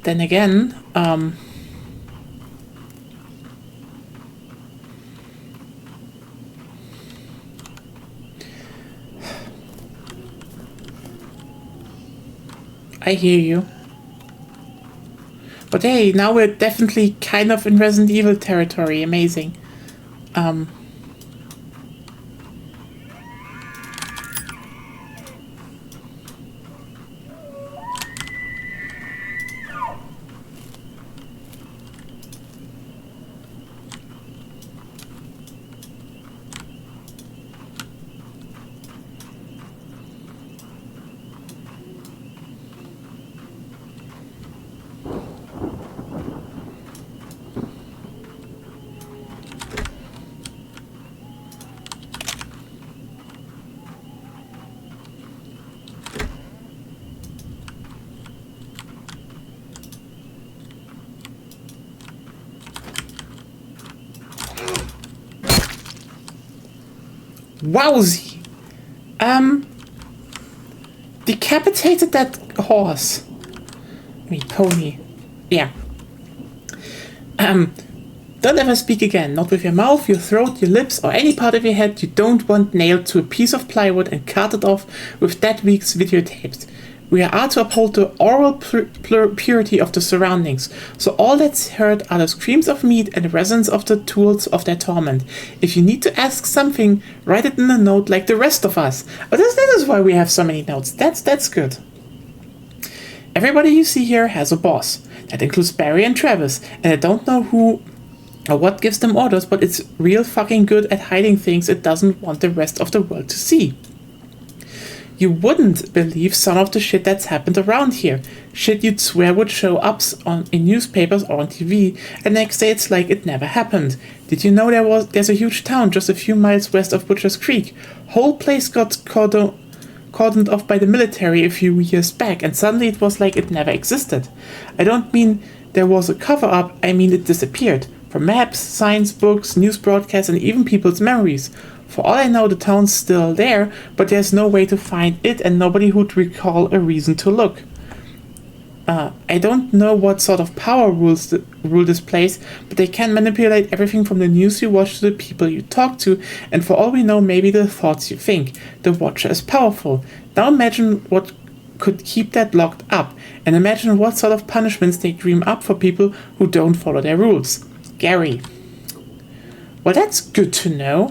Then again, I hear you. But hey, now we're definitely kind of in Resident Evil territory. Amazing. Wowsy! Decapitated that horse. I mean, pony. Yeah. Don't ever speak again. Not with your mouth, your throat, your lips, or any part of your head you don't want nailed to a piece of plywood and carted off with that week's videotapes. We are to uphold the oral purity of the surroundings, so all that's heard are the screams of meat and the resonance of the tools of their torment. If you need to ask something, write it in a note like the rest of us. Oh, that is why we have so many notes. That's good. Everybody you see here has a boss. That includes Barry and Travis, and I don't know who or what gives them orders, but it's real fucking good at hiding things it doesn't want the rest of the world to see. You wouldn't believe some of the shit that's happened around here. Shit you'd swear would show up in newspapers or on TV, and next day it's like it never happened. Did you know there's a huge town just a few miles west of Butcher's Creek? Whole place got cordoned off by the military a few years back, and suddenly it was like it never existed. I don't mean there was a cover-up, I mean it disappeared. From maps, signs, books, news broadcasts, and even people's memories. For all I know, the town's still there, but there's no way to find it and nobody would recall a reason to look. I don't know what sort of power rule this place, but they can manipulate everything from the news you watch to the people you talk to, and for all we know, maybe the thoughts you think. The Watcher is powerful. Now imagine what could keep that locked up, and imagine what sort of punishments they dream up for people who don't follow their rules. Gary. Well, that's good to know.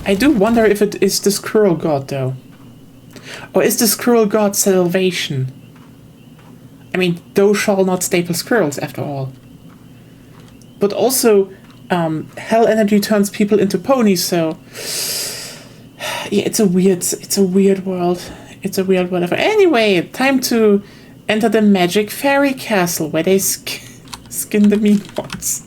I do wonder if it is the Squirrel God, though. Or is the Squirrel God salvation? I mean, thou shall not staple squirrels, after all. But also, hell energy turns people into ponies, so... yeah, it's a weird world. It's a weird world. Anyway, time to enter the magic fairy castle, where they skin the mean ones.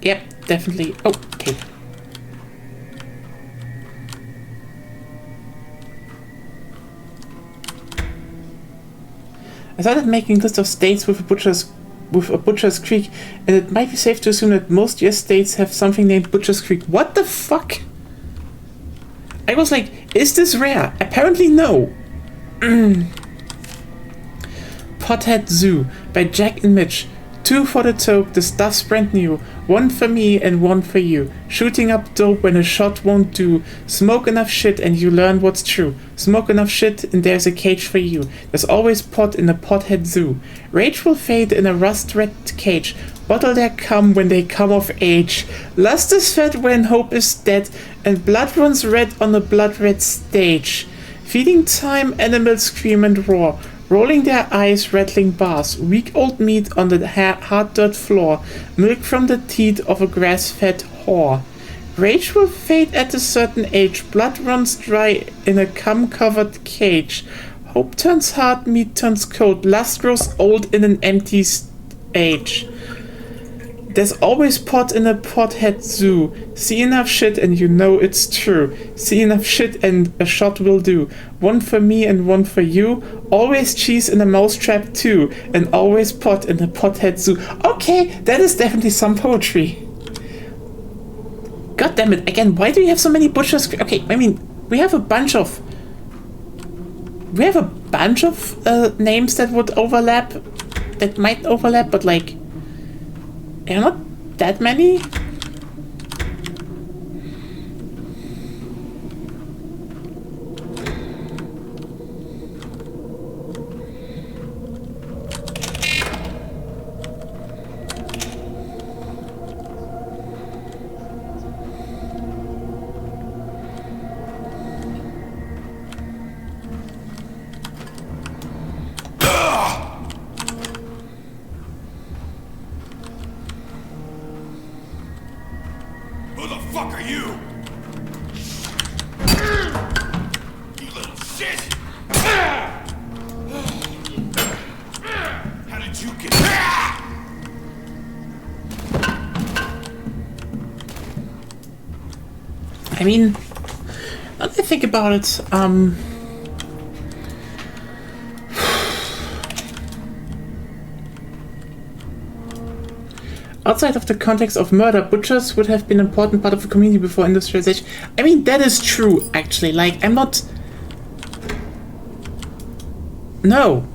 Yep, definitely. Oh, okay. I started making a list of states with a Butcher's Creek, and it might be safe to assume that most US states have something named Butcher's Creek. What the fuck? I was like, is this rare? Apparently no. Pothead Zoo by Jack and Mitch. 2 for the toke, the stuff's brand new. 1 for me and 1 for you. Shooting up dope when a shot won't do. Smoke enough shit and you learn what's true. Smoke enough shit and there's a cage for you. There's always pot in a pothead zoo. Rage will fade in a rust-red cage. Bottle their cum when they come of age. Lust is fed when hope is dead. And blood runs red on a blood-red stage. Feeding time, animals scream and roar. Rolling their eyes, rattling bars. Weak old meat on the hard dirt floor. Milk from the teat of a grass-fed whore. Rage will fade at a certain age. Blood runs dry in a cum-covered cage. Hope turns hard, meat turns cold. Lust grows old in an empty age. There's always pot in a pothead zoo. See enough shit and you know it's true. See enough shit and a shot will do. 1 for me and 1 for you. Always cheese in a mousetrap too. And always pot in a pothead zoo. Okay, that is definitely some poetry. God damn it, again, why do you have so many butchers? Okay, I mean, we have a bunch of names that would overlap. That might overlap, but like, there are not that many. Who the fuck are you? You little shit! How did you get I mean, now that I think about it, outside of the context of murder, butchers would have been an important part of the community before industrialization. I mean, that is true, actually. Like, I'm not... No.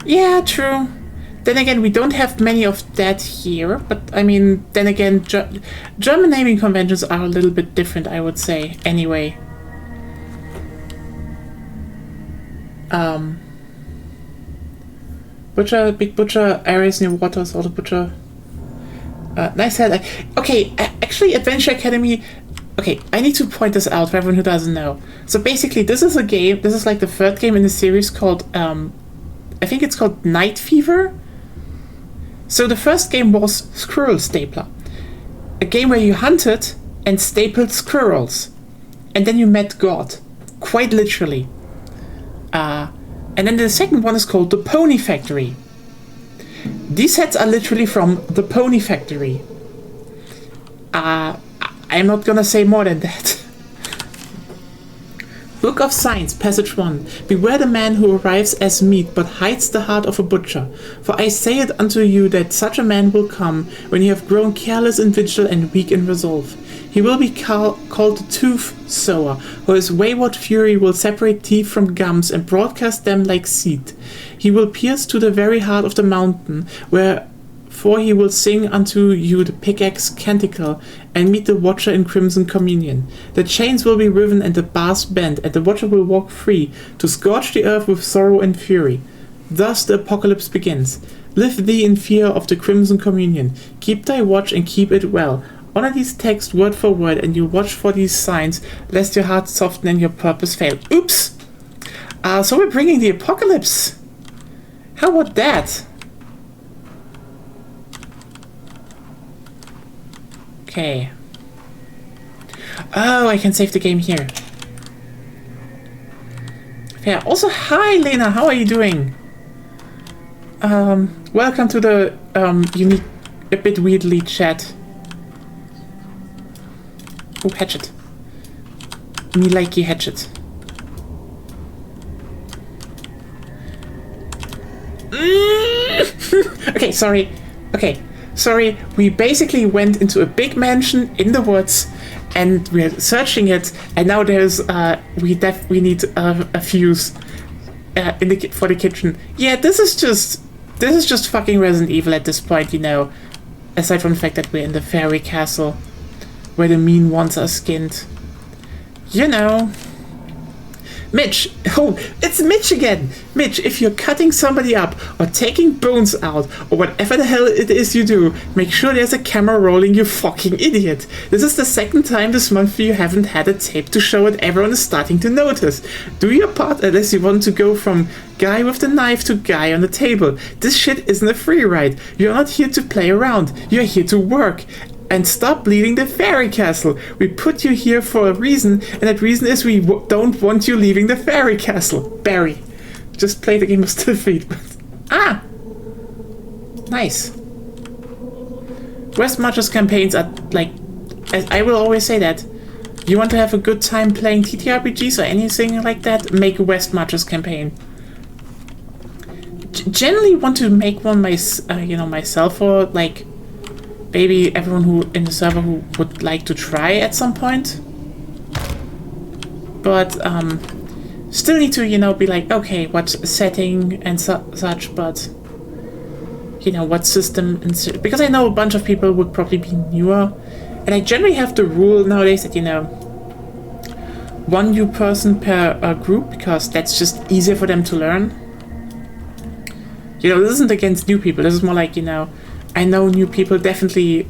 Yeah, true. Then again, we don't have many of that here, but I mean, then again, German naming conventions are a little bit different, I would say, anyway. Butcher, Big Butcher, areas near waters, Auto Butcher. Nice head. Okay, actually, Adventure Academy... Okay, I need to point this out for everyone who doesn't know. So basically, this is a game, this is like the third game in the series called, I think it's called Night Fever. So the first game was Squirrel Stapler. A game where you hunted and stapled squirrels. And then you met God. Quite literally. And then the second one is called The Pony Factory. These sets are literally from The Pony Factory. I'm not gonna say more than that. Book of Signs, Passage 1. Beware the man who arrives as meat, but hides the heart of a butcher. For I say it unto you that such a man will come, when you have grown careless in vigil and weak in resolve. He will be called the Tooth Sower, for his wayward fury will separate teeth from gums and broadcast them like seed. He will pierce to the very heart of the mountain, wherefore he will sing unto you the pickaxe canticle, and meet the watcher in crimson communion. The chains will be riven and the bars bent, and the watcher will walk free, to scorch the earth with sorrow and fury. Thus the apocalypse begins. Live thee in fear of the crimson communion. Keep thy watch and keep it well. Honor these texts word for word, and you watch for these signs, lest your heart soften and your purpose fail. Oops! So we're bringing the apocalypse. How about that? Okay. Oh, I can save the game here. Yeah, also, hi Lena, how are you doing? Welcome to the unique, a bit weirdly chat. Oh, hatchet. Me likey hatchet. Okay, sorry. Okay, Sorry, we basically went into a big mansion in the woods, and we're searching it. And now there's we need a fuse for the kitchen. Yeah, this is just fucking Resident Evil at this point, you know. Aside from the fact that we're in the fairy castle, where the mean ones are skinned. You know. Mitch! Oh, it's Mitch again! Mitch, if you're cutting somebody up, or taking bones out, or whatever the hell it is you do, make sure there's a camera rolling, you fucking idiot! This is the second time this month you haven't had a tape to show it. Everyone is starting to notice. Do your part unless you want to go from guy with the knife to guy on the table. This shit isn't a free ride. You're not here to play around. You're here to work. And stop leaving the fairy castle. We put you here for a reason, and that reason is we don't want you leaving the fairy castle. Barry. Just play the game of Still Feet. Ah! Nice. West Marches campaigns are like, as I will always say that, you want to have a good time playing TTRPGs or anything like that, make a West Marches campaign. Generally want to make one myself, or like maybe everyone who in the server who would like to try at some point. But still need to, you know, be like, okay, what setting and such, but you know, what system, because I know a bunch of people would probably be newer, and I generally have the rule nowadays that, you know, one new person per group, because that's just easier for them to learn. You know, this isn't against new people, this is more like, you know, I know new people definitely,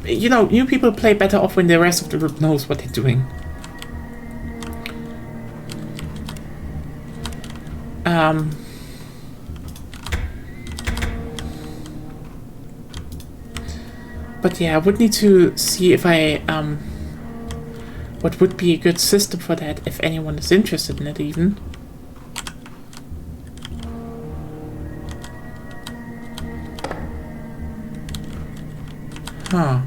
you know, new people play better off when the rest of the group knows what they're doing. But yeah, I would need to see if I, what would be a good system for that, if anyone is interested in it even. Huh.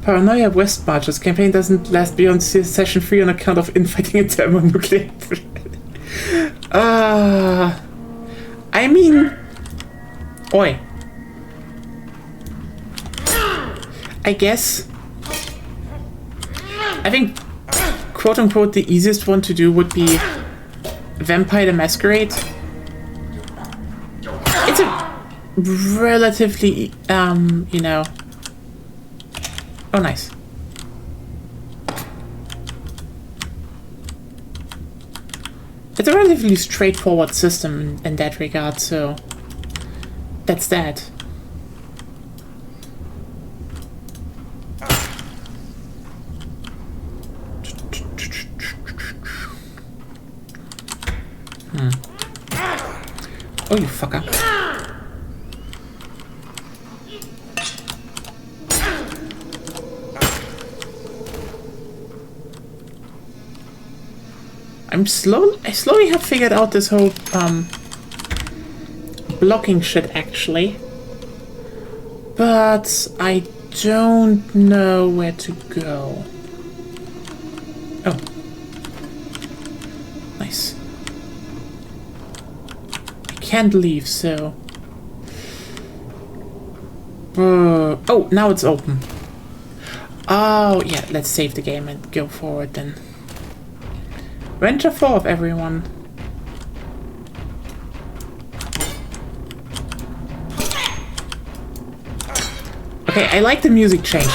Paranoia West Marches campaign doesn't last beyond session 3 on account of infighting and thermonuclear. I mean, oi. I guess. I think, quote-unquote, the easiest one to do would be Vampire the Masquerade. It's a relatively, you know... Oh, nice. It's a relatively straightforward system in that regard, so... That's that. Oh, you fucker. I slowly have figured out this whole blocking shit actually, but I don't know where to go. Oh, nice. I can't leave, so oh, now it's open. Oh yeah, let's save the game and go forward then. Venture forth, everyone. Okay, I like the music change.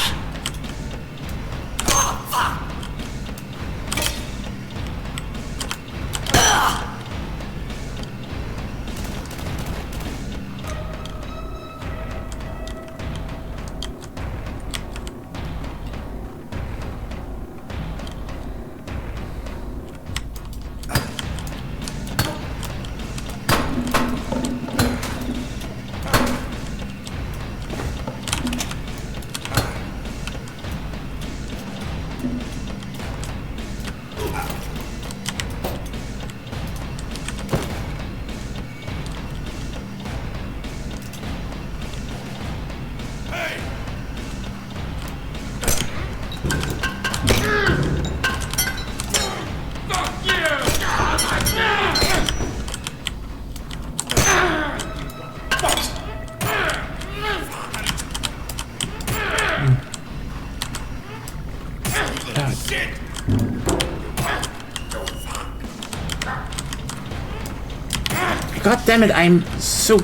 God damn it, I'm so...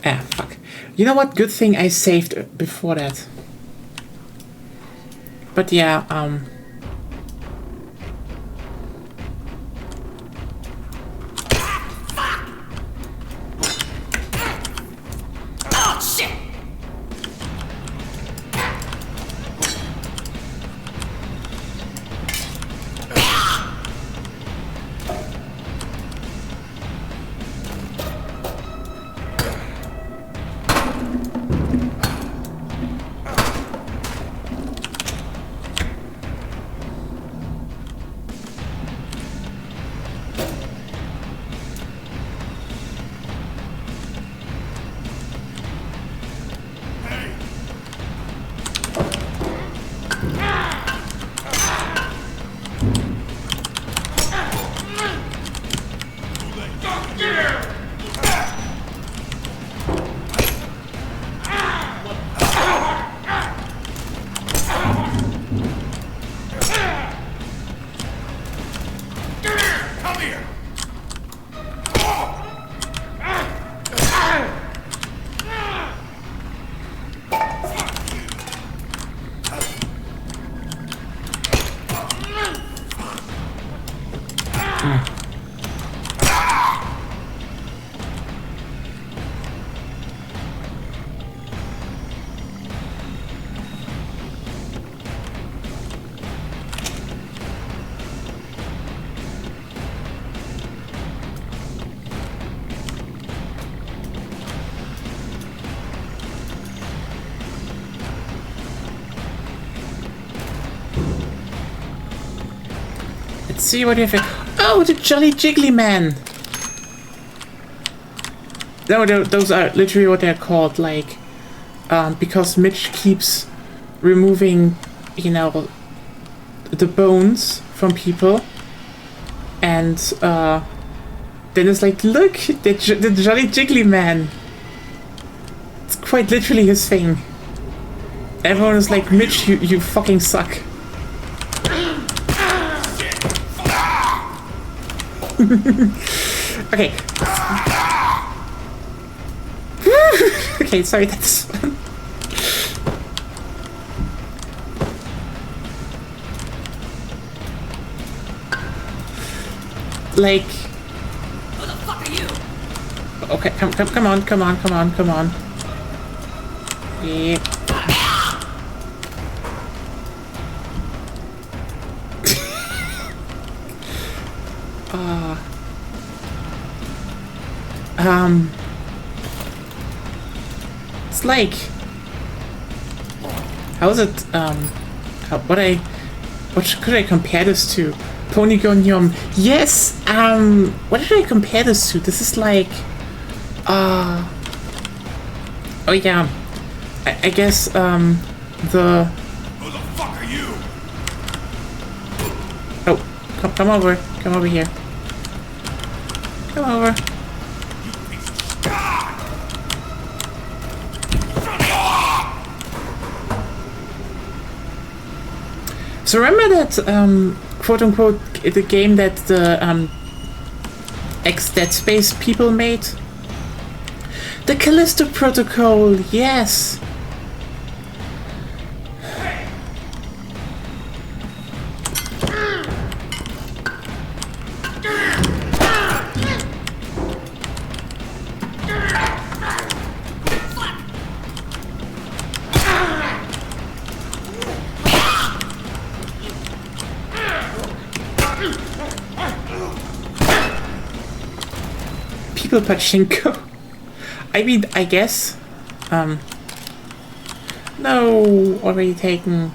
Ah, fuck. You know what? Good thing I saved before that. But yeah, Oh, shit! Come here! let's see what you have. Oh, the Jolly Jiggly Man! No, those are literally what they're called, like, because Mitch keeps removing, you know, the bones from people, and then it's like, look, the Jolly Jiggly Man. It's quite literally his thing. Everyone is like, Mitch, you fucking suck. Okay. Okay, sorry, that's... like... Who the fuck are you? Okay, come on. Yeah. It's like... How is it, what could I compare this to? Polygon Yum. Yes, what did I compare this to? This is like, oh yeah, I guess, Who the fuck are you? oh, come over here. Come over. So remember that, quote-unquote, the game that the ex-Dead Space people made? The Callisto Protocol, yes! People Pachinko. I mean, I guess. No, already taken.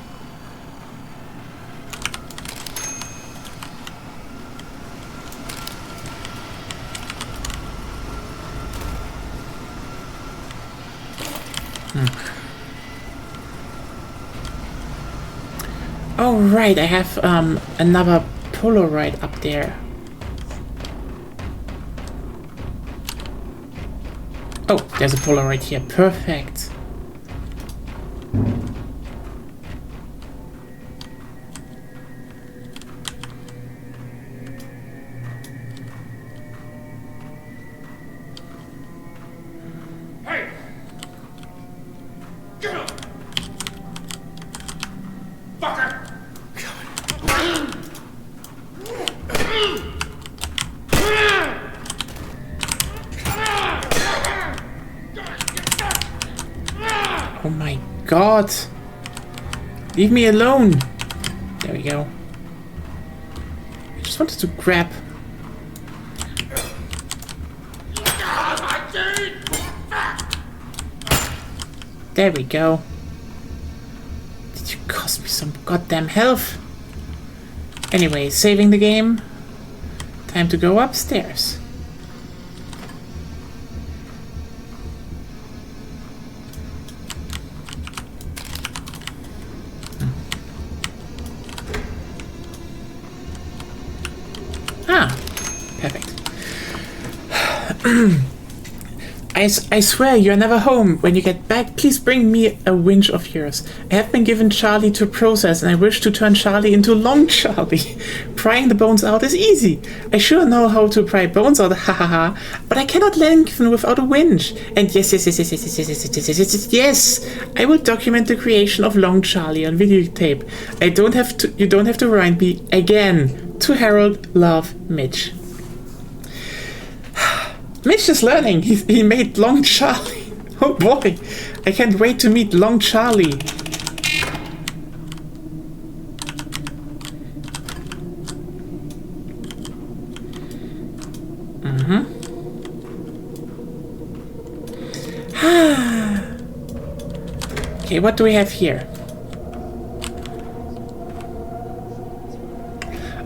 Oh right, I have another Polaroid up there. Oh, there's a Polaroid here. Perfect. Fucker! Oh my god. Leave me alone. There we go. I just wanted to grab. There we go. Did you cost me some goddamn health? Anyway, saving the game. Time to go upstairs. Ah, perfect. I swear you're never home. When you get back, please bring me a winch of yours. I have been given Charlie to process, and I wish to turn Charlie into Long Charlie. Prying the bones out is easy. I sure know how to pry bones out, hahaha, but I cannot lengthen without a winch. And yes, I will document the creation of Long Charlie on videotape. You don't have to remind me again. To Harold, love, Mitch. Mitch is learning. He made Long Charlie. Oh boy. I can't wait to meet Long Charlie. Okay, what do we have here?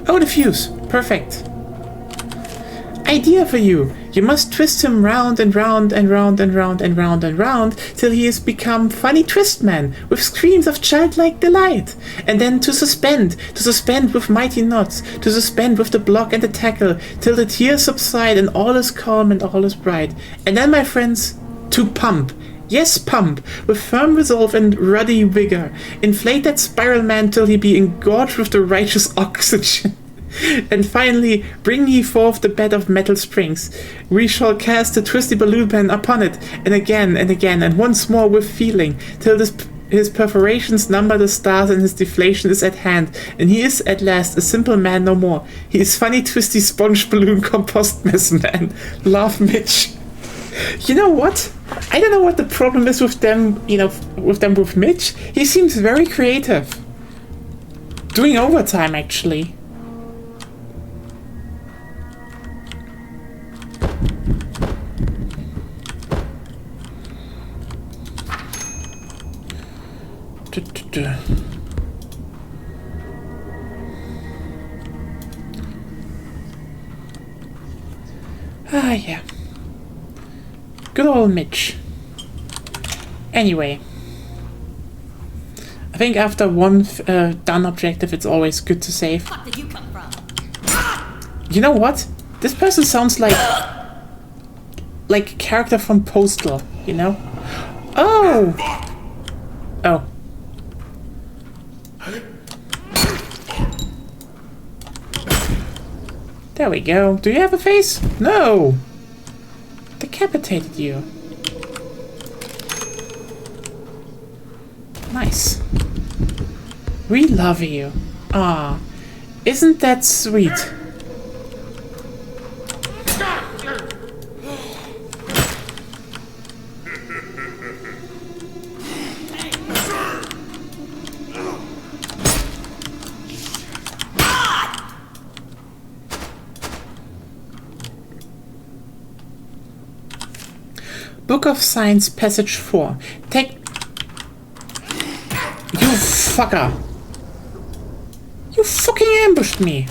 Oh, the fuse. Perfect. Idea for you. You must twist him round and round and round and round and round and round till he has become Funny Twist Man with screams of childlike delight. And then to suspend with mighty knots, to suspend with the block and the tackle till the tears subside and all is calm and all is bright. And then, my friends, to pump. Yes, pump, with firm resolve and ruddy vigor. Inflate that spiral man till he be engorged with the righteous oxygen. And finally, bring ye forth the bed of metal springs. We shall cast the twisty balloon pen upon it, and again, and once more with feeling, till his perforations number the stars and his deflation is at hand, and he is at last a simple man no more. He is funny, twisty, sponge balloon compost mess man. Love, Mitch. You know what? I don't know what the problem is with them, with Mitch. He seems very creative. Doing overtime, actually. Ah, yeah. Good old Mitch. Anyway. I think after one done objective, it's always good to save. Where the fuck did you come from? You know what? This person sounds like a character from Postal, you know? Oh! Oh. There we go. Do you have a face? No! Decapitated you. Nice. We love you. Ah, isn't that sweet? Book of Science, Passage 4. Take... You fucker! You fucking ambushed me!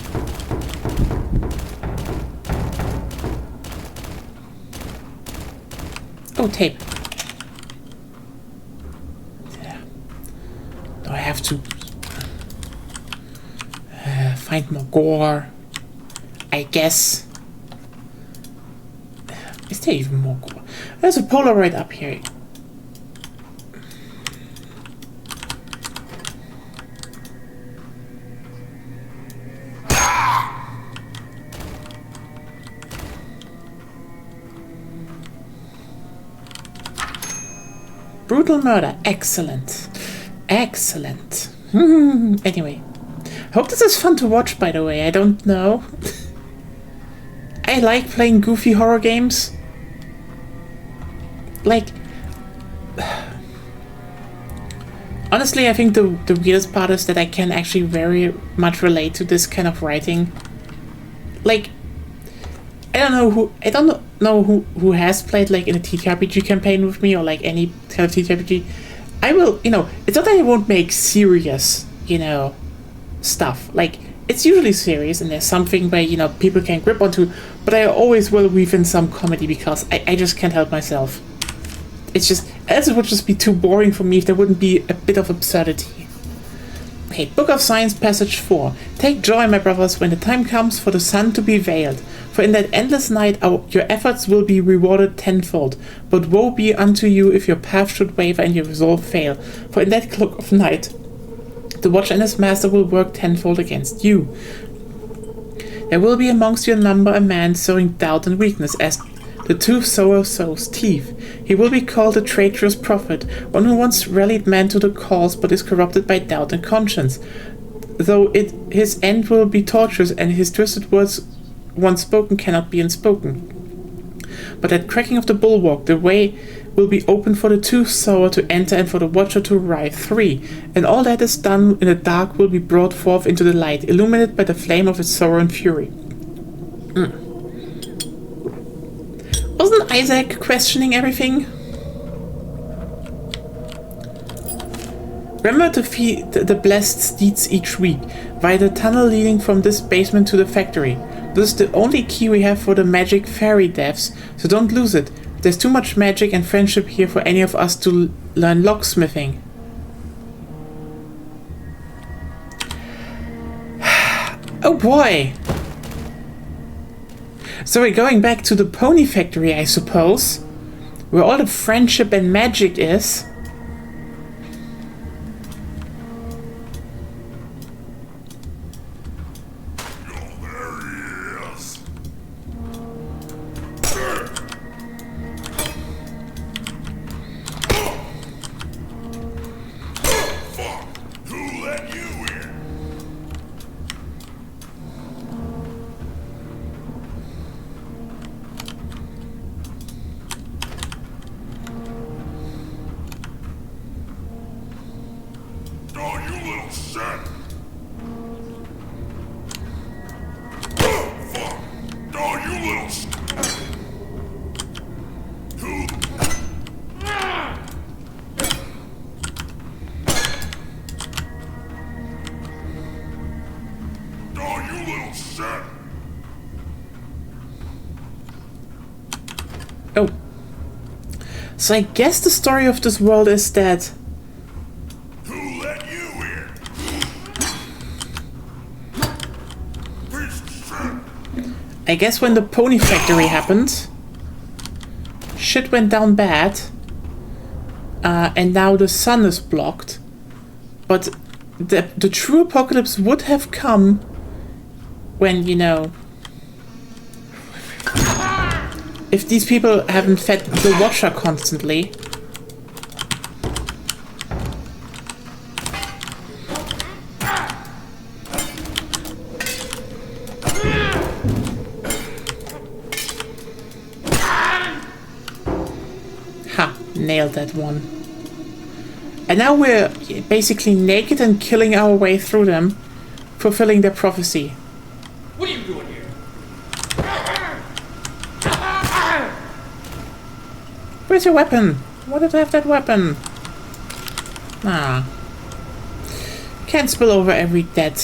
Oh, tape. Do I have to... find more gore? I guess. Is there even more gore? There's a Polaroid up here. brutal murder. Excellent. Excellent. Anyway. Hope this is fun to watch, by the way. I don't know. I like playing goofy horror games. Like... Honestly, I think the weirdest part is that I can actually very much relate to this kind of writing. Like, I don't know who has played like in a TTRPG campaign with me or like any kind of TTRPG. I will, you know, it's not that I won't make serious, you know, stuff. Like, it's usually serious and there's something where, you know, people can grip onto, but I always will weave in some comedy because I just can't help myself. It's just, else it would just be too boring for me if there wouldn't be a bit of absurdity. Okay, Book of Science, Passage 4. Take joy, my brothers, when the time comes for the sun to be veiled. For in that endless night your efforts will be rewarded tenfold. But woe be unto you if your path should waver and your resolve fail. For in that cloak of night the watcher and his master will work tenfold against you. There will be amongst your number a man sowing doubt and weakness, as the tooth sower sows teeth. He will be called a traitorous prophet, one who once rallied men to the cause but is corrupted by doubt and conscience. Though his end will be torturous and his twisted words once spoken cannot be unspoken. But at cracking of the bulwark the way will be open for the tooth sower to enter and for the watcher to arrive. 3. And all that is done in the dark will be brought forth into the light, illuminated by the flame of its sorrow and fury. Wasn't Isaac questioning everything? Remember to feed the blessed steeds each week, via the tunnel leading from this basement to the factory. This is the only key we have for the magic fairy deaths, so don't lose it. There's too much magic and friendship here for any of us to learn locksmithing. Oh boy! So we're going back to the pony factory, I suppose, where all the friendship and magic is. Oh. So I guess the story of this world is that... Who let you in? I guess when the pony factory happened, shit went down bad, and now the sun is blocked. But the true apocalypse would have come when, you know... If these people haven't fed the Watcher constantly. Ha! Nailed that one. And now we're basically naked and killing our way through them, fulfilling their prophecy. What are you doing here? Where's your weapon? Why did I have that weapon? Ah. Can't spill over every dead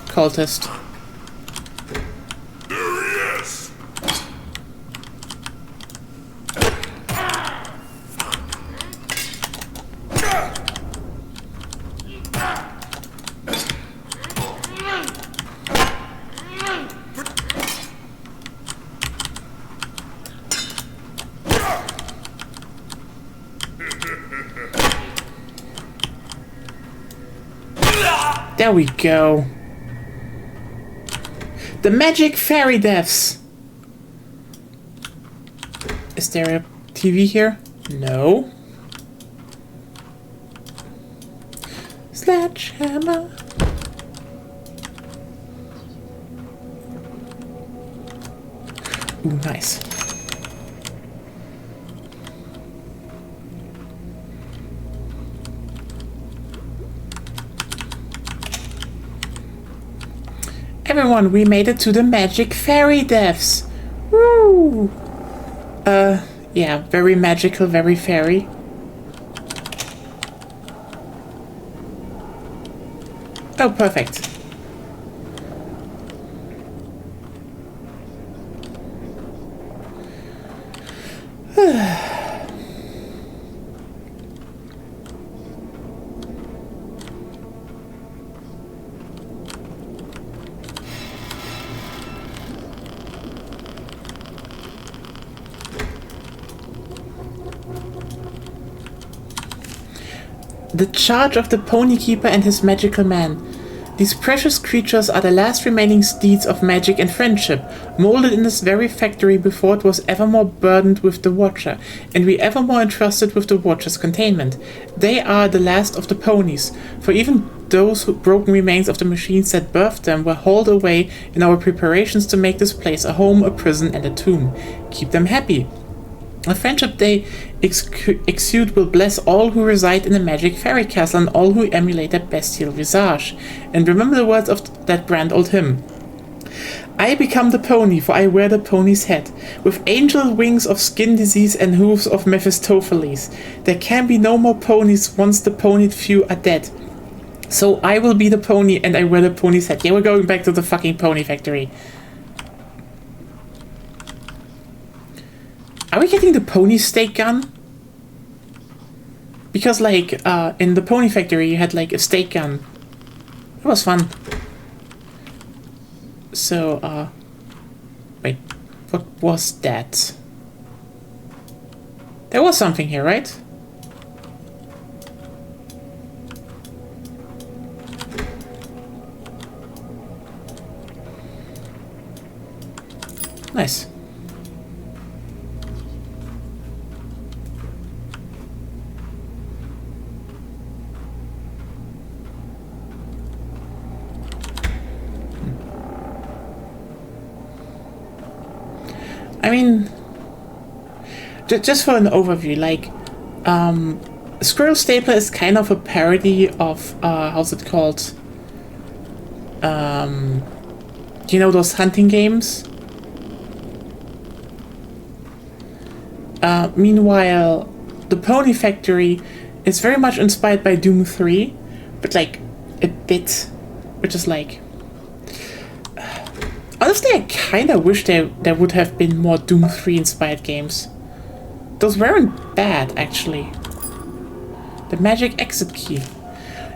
cultist. There he is! There we go. The magic fairy deaths. Is there a TV here? No. Sledgehammer. Ooh, nice. Everyone, we made it to the magic fairy deaths. Woo! Yeah, very magical, very fairy. Oh, perfect. The charge of the Pony Keeper and his magical man. These precious creatures are the last remaining steeds of magic and friendship, molded in this very factory before it was evermore burdened with the Watcher, and we evermore entrusted with the Watcher's containment. They are the last of the ponies, for even those broken remains of the machines that birthed them were hauled away in our preparations to make this place a home, a prison, and a tomb. Keep them happy. A friendship they exude will bless all who reside in the magic fairy castle and all who emulate their bestial visage. And remember the words of that grand old hymn. I become the pony, for I wear the pony's head, with angel wings of skin disease and hooves of Mephistopheles. There can be no more ponies once the ponied few are dead. So I will be the pony and I wear the pony's head. Yeah, we're going back to the fucking pony factory. Are we getting the pony stake gun? Because, like, in the pony factory, you had, like, a stake gun. It was fun. So, wait. What was that? There was something here, right? Nice. I mean, just for an overview, like, Squirrel Stapler is kind of a parody of, how's it called? You know those hunting games? Meanwhile, the Pony Factory is very much inspired by Doom 3, but like, a bit, which is like... Honestly, I kinda wish there would have been more Doom 3 inspired games. Those weren't bad, actually. The magic exit key.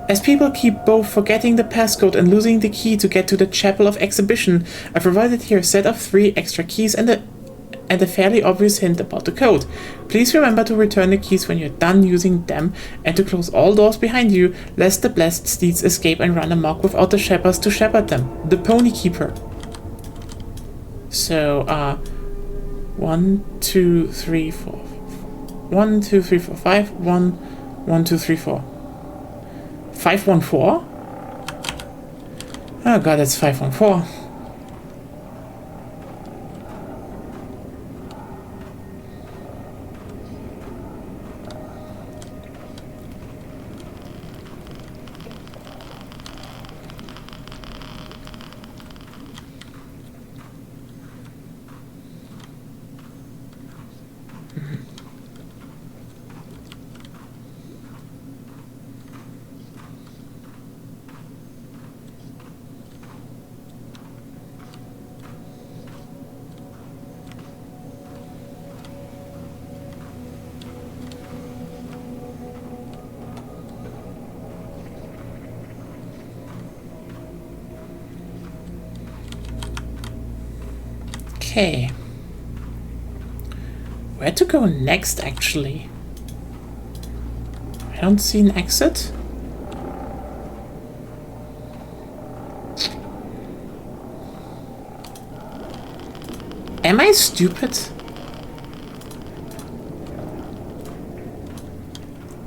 As people keep both forgetting the passcode and losing the key to get to the Chapel of Exhibition, I provided here a set of 3 extra keys and a fairly obvious hint about the code. Please remember to return the keys when you're done using them and to close all doors behind you, lest the blessed steeds escape and run amok without the shepherds to shepherd them. The Pony Keeper. So, 1, 2, 3, 4. 1, 2, 3, 4, 5. 1, 2, 3, 4. 514? Oh god, it's 514. Okay. Where to go next, actually? I don't see an exit. Am I stupid?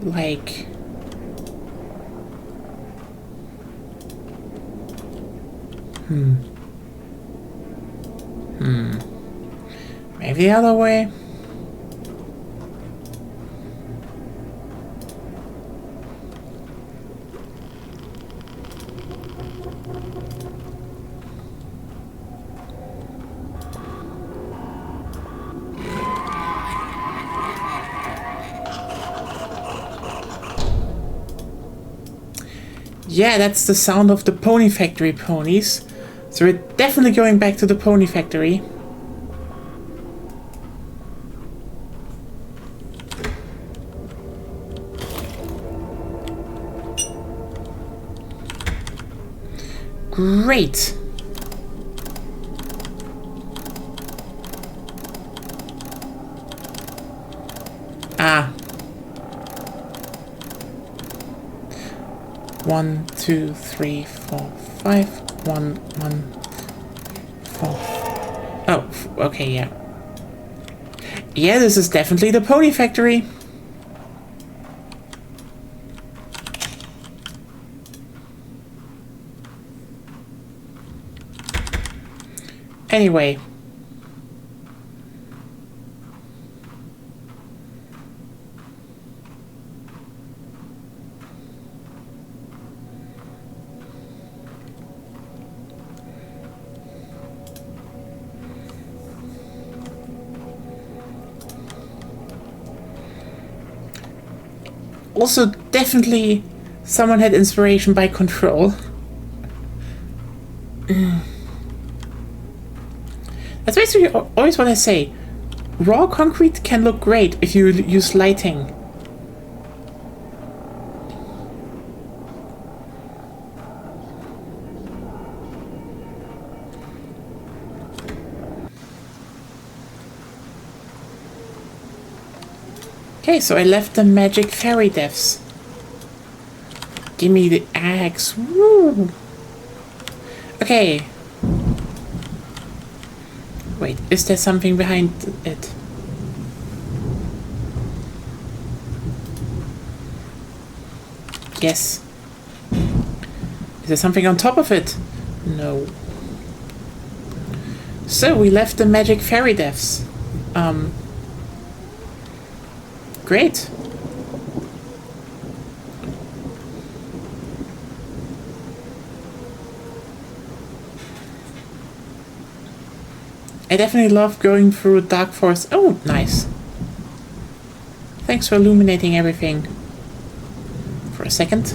Like... Maybe the other way? Yeah, that's the sound of the Pony Factory ponies. So we're definitely going back to the Pony Factory. Great. Ah. 1, 2, 3, 4, 5. 1, 1, 4. Oh, okay, yeah. Yeah, this is definitely the Pony Factory. Anyway. Also, definitely someone had inspiration by Control. That's basically always what I say. Raw concrete can look great if you use lighting. Okay, so I left the magic fairy deaths. Give me the axe. Woo! Okay. Wait, is there something behind it? Yes. Is there something on top of it? No. So we left the magic fairy deaths. Great. I definitely love going through Dark Forest. Oh, nice. Thanks for illuminating everything. For a second.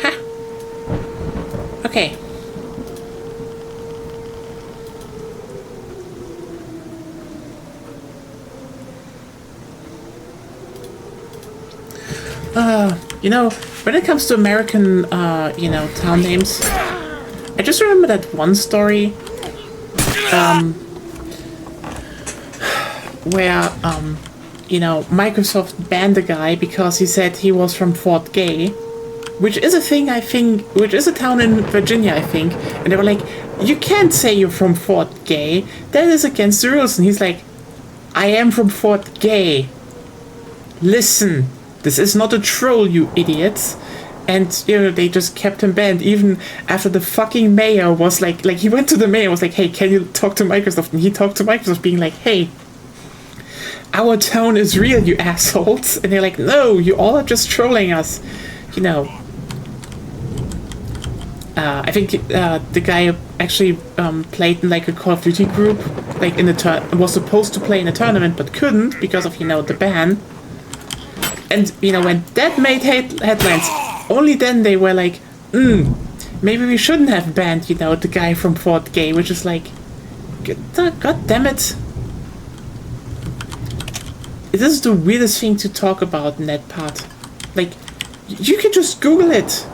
Ha! Okay. You know, when it comes to American, you know, town names, I just remember that one story, where, you know, Microsoft banned a guy because he said he was from Fort Gay, which is a thing, I think, which is a town in Virginia, I think, and they were like, you can't say you're from Fort Gay, that is against the rules, and he's like, I am from Fort Gay. Listen, this is not a troll, you idiots. And, you know, they just kept him banned, even after the fucking mayor was like he went to the mayor and was like, hey, can you talk to Microsoft? And he talked to Microsoft being like, hey, our town is real, you assholes. And they're like, no, you all are just trolling us. You know, I think the guy actually played in like a Call of Duty group, like in the was supposed to play in a tournament but couldn't because of, you know, the ban. And, you know, when that made headlines, only then they were like, maybe we shouldn't have banned, you know, the guy from Fort Gay, which is like, god damn it. This is the weirdest thing to talk about in that part. Like, You can just Google it.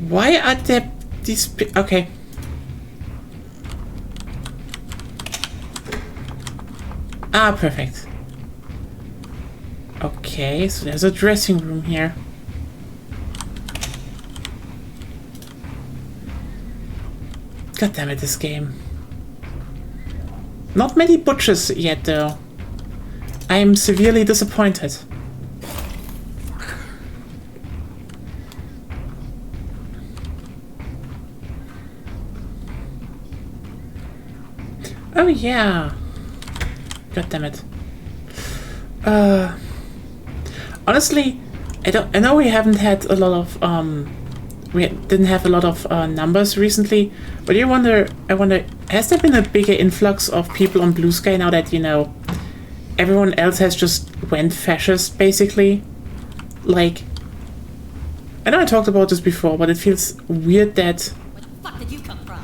Why are there these... Okay. Ah, perfect. Okay, so there's a dressing room here. God damn it, this game. Not many butchers yet, though. I am severely disappointed. Oh yeah. God damn it. Honestly, I know we haven't had a lot of we didn't have a lot of numbers recently, but I wonder, has there been a bigger influx of people on Blue Sky now that, you know, everyone else has just went fascist, basically? Like, I know I talked about this before, but it feels weird that... Where the fuck did you come from?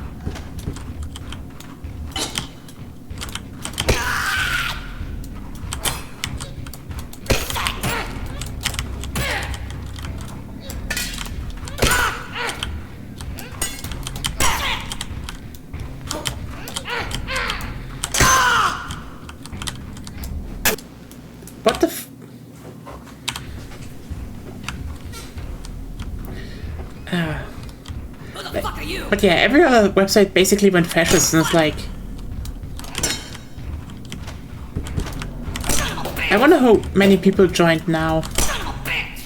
What the f... Who the fuck are you? But yeah, every other website basically went fascist, and it's like... I wonder how many people joined now. Son of a bitch!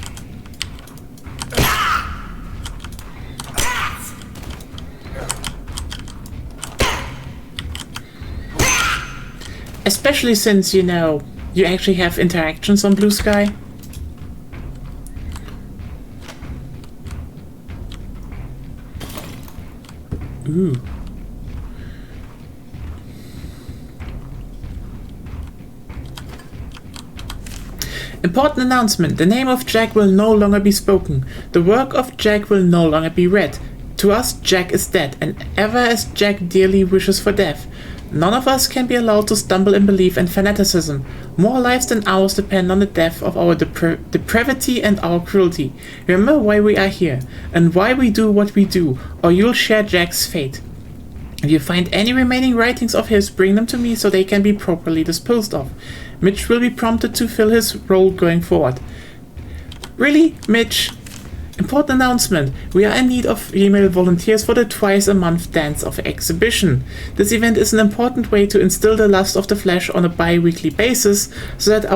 Especially since, you know, you actually have interactions on Blue Sky. Ooh. Important announcement. The name of Jack will no longer be spoken. The work of Jack will no longer be read. To us, Jack is dead, and ever as Jack dearly wishes for death. None of us can be allowed to stumble in belief and fanaticism. More lives than ours depend on the death of our depravity and our cruelty. Remember why we are here, and why we do what we do, or you'll share Jack's fate. If you find any remaining writings of his, bring them to me so they can be properly disposed of. Mitch will be prompted to fill his role going forward. Really, Mitch? Important announcement. We are in need of female volunteers for the twice-a-month Dance of Exhibition. This event is an important way to instill the lust of the flesh on a bi-weekly basis so that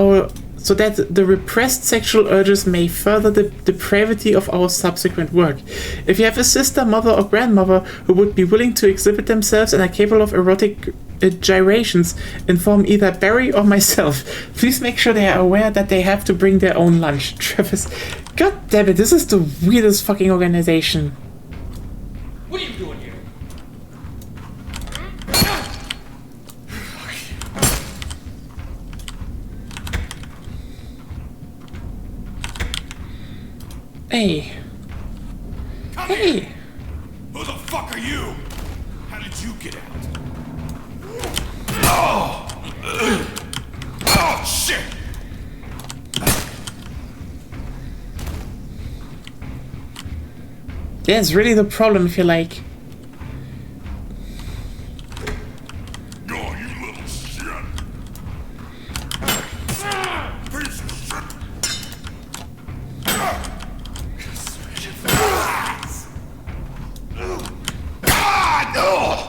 the repressed sexual urges may further the depravity of our subsequent work. If you have a sister, mother, or grandmother who would be willing to exhibit themselves and are capable of erotic gyrations, inform either Barry or myself. Please make sure they are aware that they have to bring their own lunch. Travis, god damn it, this is the weirdest fucking organization. What are you doing here? Hey. Come Hey. here. Who the fuck are you? How did you get out? Oh, shit! That's really the problem if you like. Oh, you little shit! Piece of shit! Ah, no!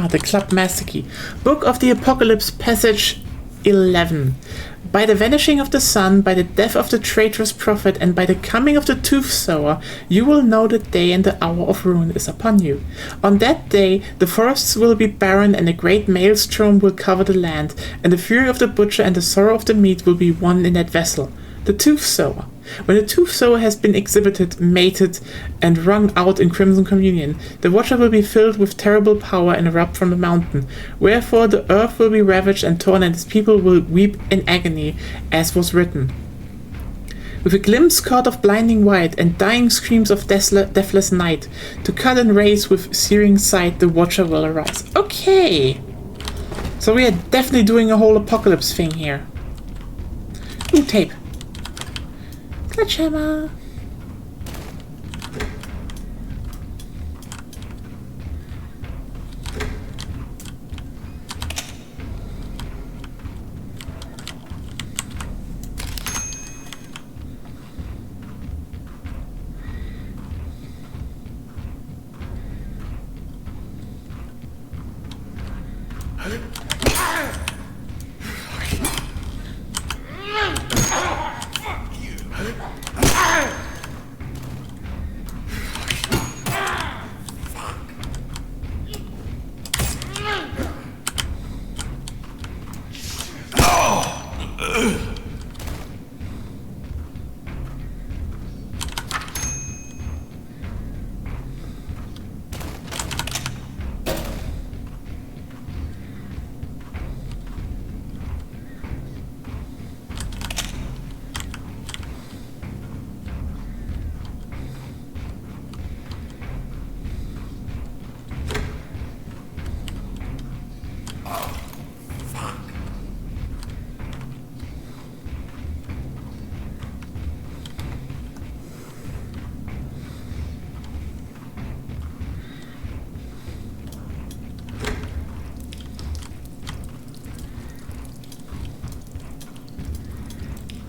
The Club Massacre. Book of the Apocalypse, Passage 11. By the vanishing of the sun, by the death of the traitorous prophet, and by the coming of the tooth-sower, you will know the day and the hour of ruin is upon you. On that day, the forests will be barren, and a great maelstrom will cover the land, and the fury of the butcher and the sorrow of the meat will be one in that vessel. The tooth-sower. When the tooth-sower has been exhibited, mated, and wrung out in crimson communion, the watcher will be filled with terrible power and erupt from the mountain. Wherefore the earth will be ravaged and torn, and its people will weep in agony, as was written. with a glimpse caught of blinding white and dying screams of deathless night, to cut and raise with searing sight, the Watcher will arise. Okay! So we are definitely doing a whole apocalypse thing here. Ooh, tape. Sledgehammer!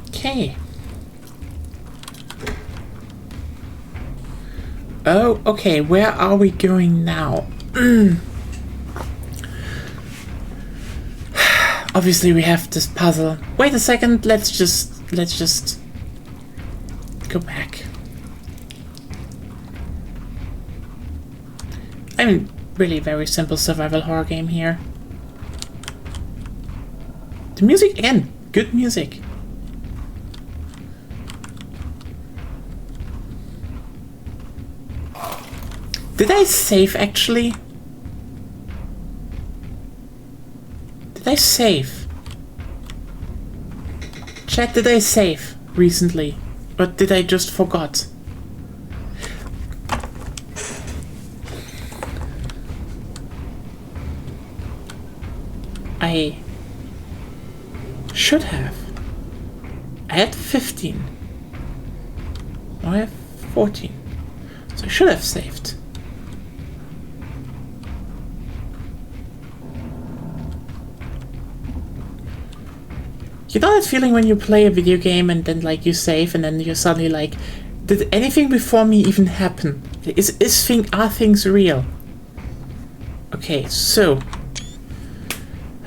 Okay. Oh, okay. Where are we going now? Obviously, we have this puzzle. Wait a second. Let's just go back. I mean, really very simple survival horror game here. The music again. Good music. Did I save actually? Did I save? Chat, did I save recently? Or did I just forgot? I should have. I had 15. Now I have 14. So I should have saved. You know that feeling when you play a video game and then like you save and then you're suddenly like, did anything before me even happen? Are things real? Okay, so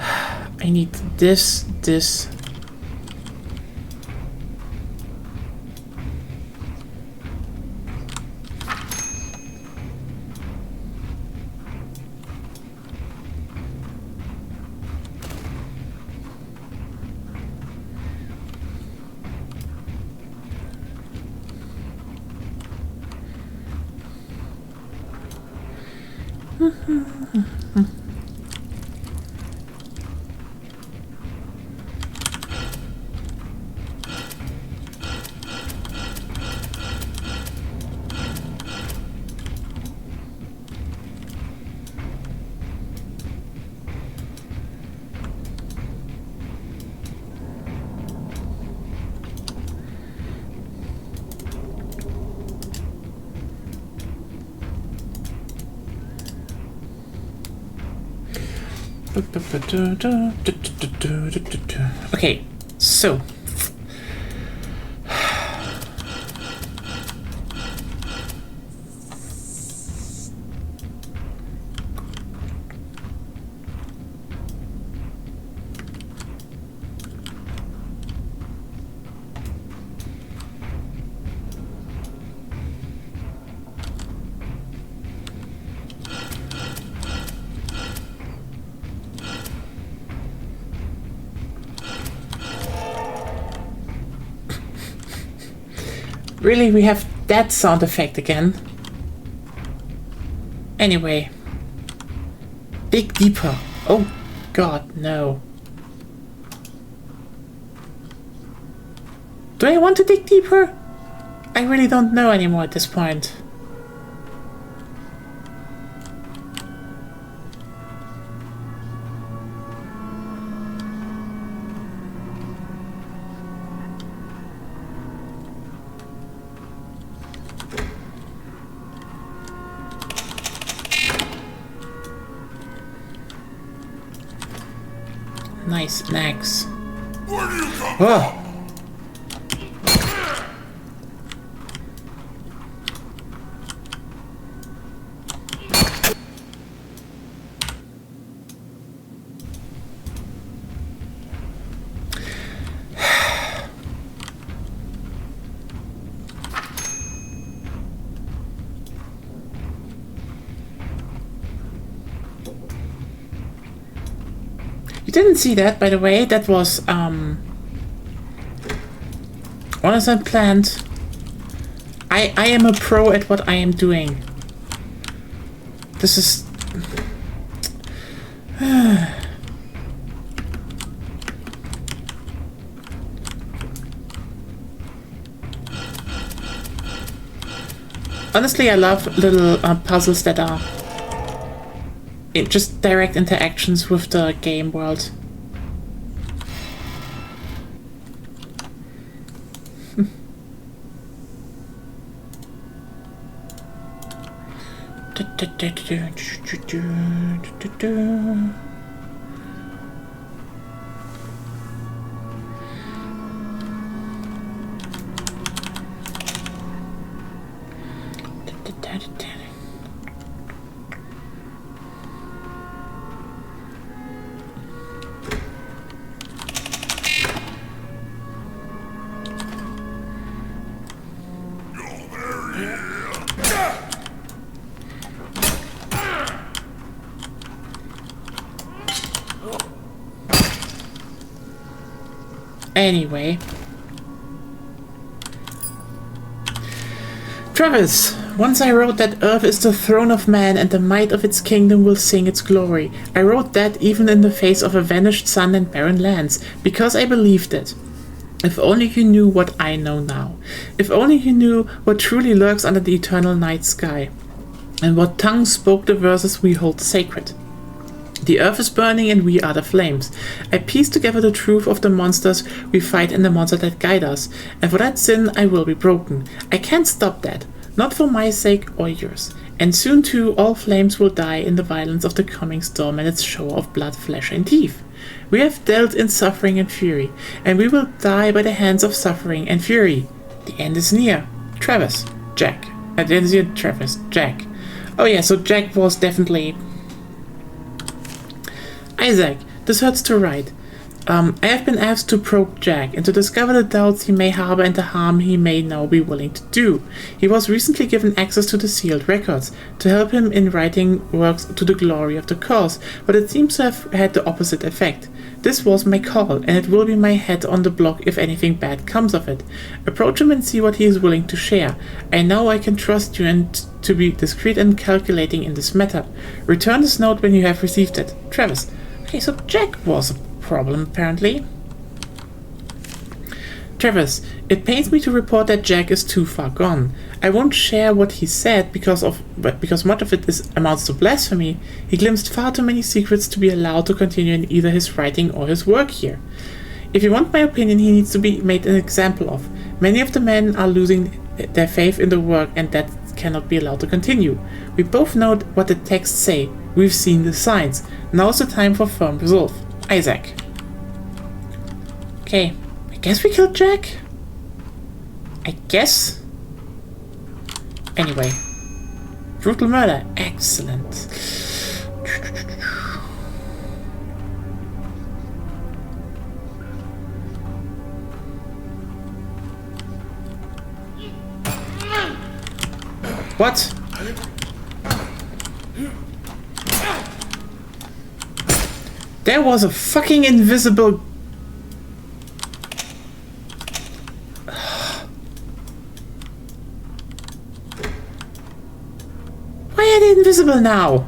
I need this. Okay, so really, we have that sound effect again. Anyway. Dig deeper. Oh god, no. Do Do I want to dig deeper? I really don't know anymore at this point. Nice, an axe. Where do you come Oh. You didn't see that, by the way. That was honest and planned. I am a pro at what I am doing. This is honestly, I love little puzzles that are just direct interactions with the game world. Anyway. Travis, once I wrote that Earth is the throne of man and the might of its kingdom will sing its glory. I wrote that even in the face of a vanished sun and barren lands, because I believed it. If only you knew what I know now. If only you knew what truly lurks under the eternal night sky. And what tongue spoke the verses we hold sacred. The earth is burning and we are the flames. I piece together the truth of the monsters we fight and the monsters that guide us. And for that sin I will be broken. I can't stop that. Not for my sake or yours. And soon too all flames will die in the violence of the coming storm and its show of blood, flesh and teeth. We have dealt in suffering and fury. And we will die by the hands of suffering and fury. The end is near. Travis. Jack. The end is near. Travis. Jack. Oh yeah, so Jack was definitely... Isaac, this hurts to write. I have been asked to probe Jack and to discover the doubts he may harbor and the harm he may now be willing to do. He was recently given access to the sealed records to help him in writing works to the glory of the cause, but it seems to have had the opposite effect. This was my call, and it will be my head on the block if anything bad comes of it. Approach him and see what he is willing to share. I know I can trust you and to be discreet and calculating in this matter. Return this note when you have received it. Travis. Okay, so Jack was a problem, apparently. Travis, it pains me to report that Jack is too far gone. I won't share what he said because much of it amounts to blasphemy. He glimpsed far too many secrets to be allowed to continue in either his writing or his work here. If you want my opinion, he needs to be made an example of. Many of the men are losing their faith in the work, and that cannot be allowed to continue. We both know what the texts say. We've seen the signs. Now's the time for firm resolve. Isaac. Okay, I guess we killed Jack? I guess? Anyway. Brutal murder. Excellent. What? There was a fucking invisible... Why are they invisible now?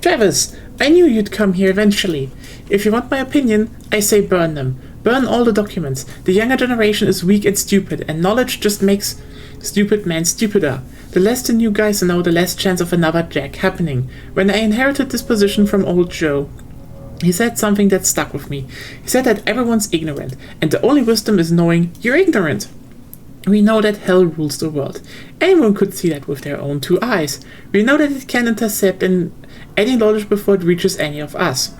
Travis, I knew you'd come here eventually. If you want my opinion, I say burn them. Burn all the documents. The younger generation is weak and stupid, and knowledge just makes stupid men stupider. The less the new guys know, the less chance of another Jack happening. When I inherited this position from old Joe, he said something that stuck with me. He said that everyone's ignorant, and the only wisdom is knowing you're ignorant. We know that hell rules the world. Anyone could see that with their own 2 eyes. We know that it can intercept any knowledge before it reaches any of us.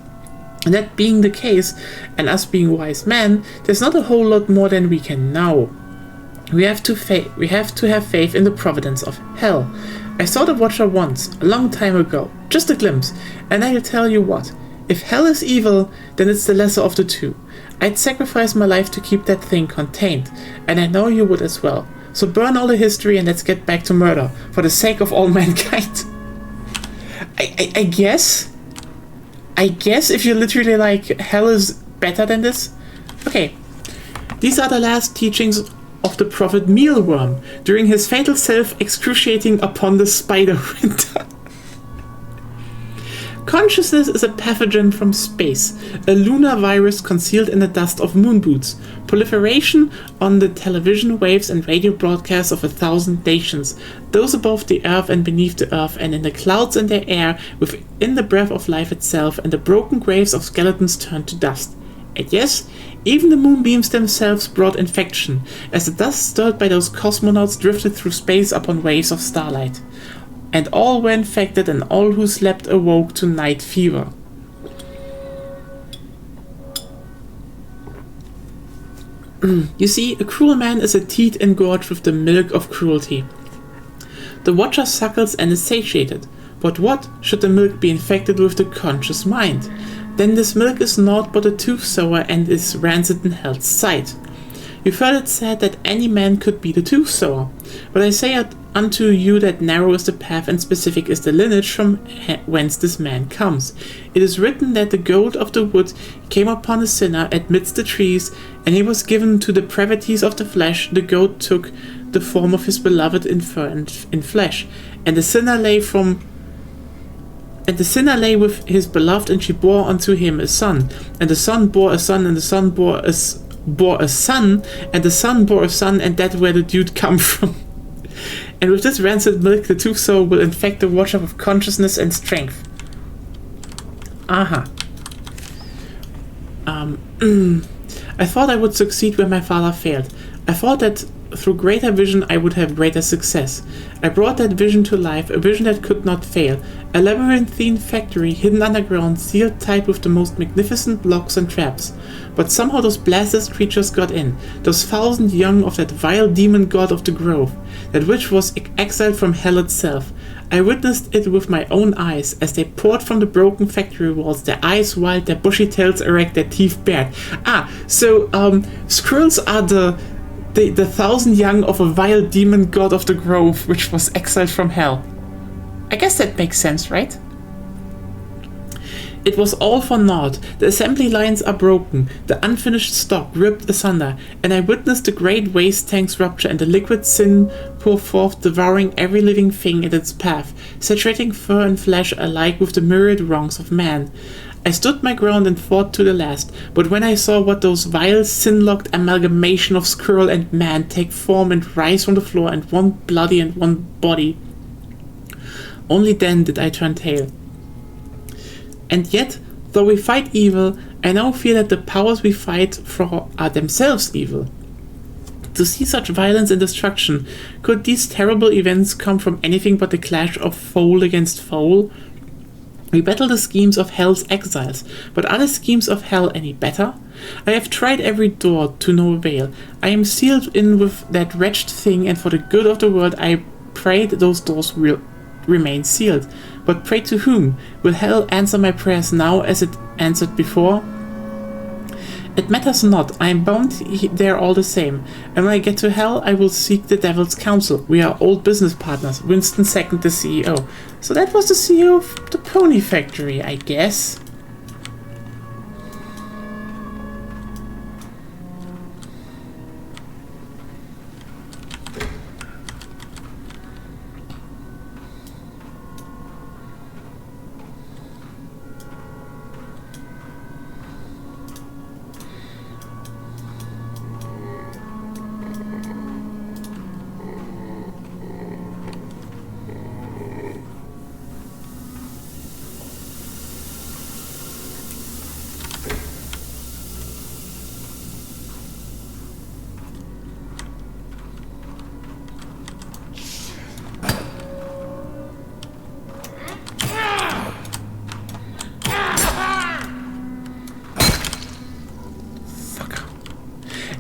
And that being the case, and us being wise men, there's not a whole lot more than we can know. We have to have faith in the providence of hell. I saw the Watcher once, a long time ago, just a glimpse, and I'll tell you what. If hell is evil, then it's the lesser of the two. I'd sacrifice my life to keep that thing contained, and I know you would as well. So burn all the history and let's get back to murder, for the sake of all mankind. I guess if you're literally like, hell is better than this. Okay, these are the last teachings of the prophet Mealworm during his fatal self-excruciating upon the spider winter. Consciousness is a pathogen from space, a lunar virus concealed in the dust of moon boots, proliferation on the television waves and radio broadcasts of 1,000 nations, those above the earth and beneath the earth and in the clouds and the air, within the breath of life itself, and the broken graves of skeletons turned to dust. And yes, even the moonbeams themselves brought infection, as the dust stirred by those cosmonauts drifted through space upon waves of starlight. And all were infected, and all who slept awoke to night fever. You see, a cruel man is a teat engorged with the milk of cruelty. The Watcher suckles and is satiated, but what should the milk be infected with the conscious mind? Then this milk is naught but a tooth-sower and is rancid in hell's sight. You've heard it said that any man could be the tooth-sower, but I say unto you that narrow is the path and specific is the lineage from whence this man comes. It is written that the goat of the wood came upon a sinner amidst the trees, and he was given to the depravities of the flesh. The goat took the form of his beloved in flesh, and the sinner lay with his beloved, and she bore unto him a son, and the son bore a son, and the son bore a son, and the son bore a son, and that where the dude come from. And with this rancid milk, the tooth-sower will infect the Watcher with consciousness and strength. Aha. I thought I would succeed where my father failed. I thought that through greater vision I would have greater success. I brought that vision to life, a vision that could not fail. A labyrinthine factory, hidden underground, sealed tight with the most magnificent locks and traps. But somehow those blasted creatures got in, those 1,000 young of that vile demon god of the grove, that which was exiled from hell itself. I witnessed it with my own eyes, as they poured from the broken factory walls, their eyes wild, their bushy tails erect, their teeth bared. So squirrels are the 1,000 young of a vile demon god of the grove, which was exiled from hell. I guess that makes sense, right? It was all for naught. The assembly lines are broken, the unfinished stock ripped asunder, and I witnessed the great waste tanks rupture and the liquid sin pour forth, devouring every living thing in its path, saturating fur and flesh alike with the myriad wrongs of man. I stood my ground and fought to the last, but when I saw what those vile sin-locked amalgamation of squirrel and man take form and rise from the floor, and one bloody and one body, only then did I turn tail. And yet, though we fight evil, I now fear that the powers we fight for are themselves evil. To see such violence and destruction, could these terrible events come from anything but the clash of foe against foe? We battle the schemes of hell's exiles, but are the schemes of hell any better? I have tried every door to no avail. I am sealed in with that wretched thing, and for the good of the world I pray that those doors will remain sealed. But pray to whom? Will hell answer my prayers now as it answered before? It matters not, I am bound there all the same, and when I get to hell I will seek the devil's counsel. We are old business partners. Winston II, the CEO. So that was the CEO of the Pony Factory, I guess.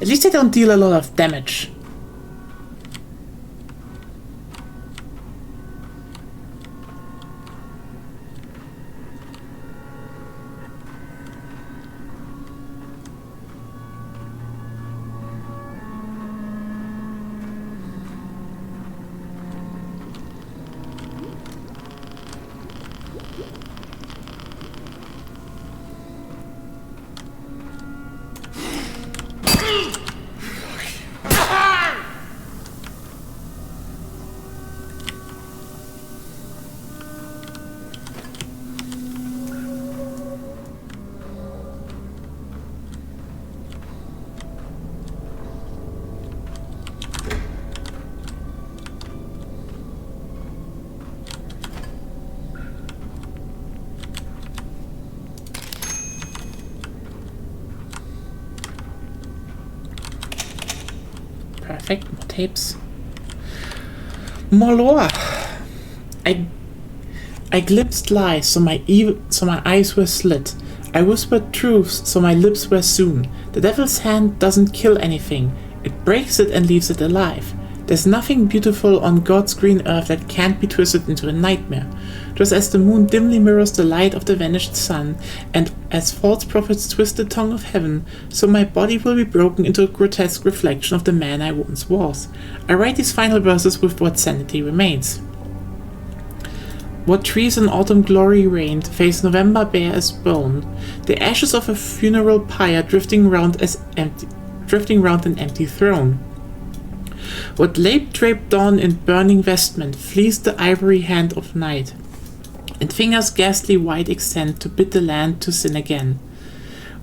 At least they don't deal a lot of damage. Perfect. More tapes. More lore. I glimpsed lies, so my eyes were slit. I whispered truths, so my lips were sewn. The devil's hand doesn't kill anything. It breaks it and leaves it alive. There's nothing beautiful on God's green earth that can't be twisted into a nightmare. Just as the moon dimly mirrors the light of the vanished sun, and as false prophets twist the tongue of heaven, so my body will be broken into a grotesque reflection of the man I once was. I write these final verses with what sanity remains. What trees in autumn glory reigned, face November bare as bone, the ashes of a funeral pyre drifting round an empty throne. What lape draped dawn in burning vestment fleeced the ivory hand of night, and fingers ghastly white extend to bid the land to sin again.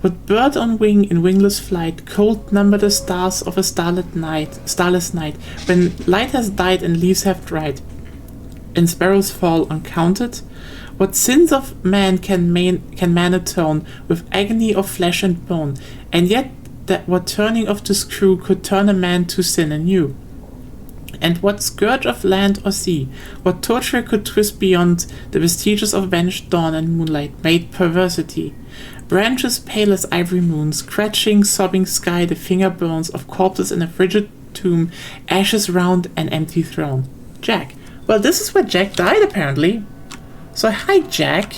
What bird on wing in wingless flight cold number the stars of a starless night, when light has died and leaves have dried, and sparrows fall uncounted? What sins of man can man atone with agony of flesh and bone, and yet that what turning of the screw could turn a man to sin anew? And what scourge of land or sea, what torture could twist beyond the vestiges of vanished dawn and moonlight made perversity? Branches pale as ivory moons, scratching, sobbing sky, the finger bones of corpses in a frigid tomb, ashes round an empty throne. Jack. Well, this is where Jack died, apparently. So, hi, Jack.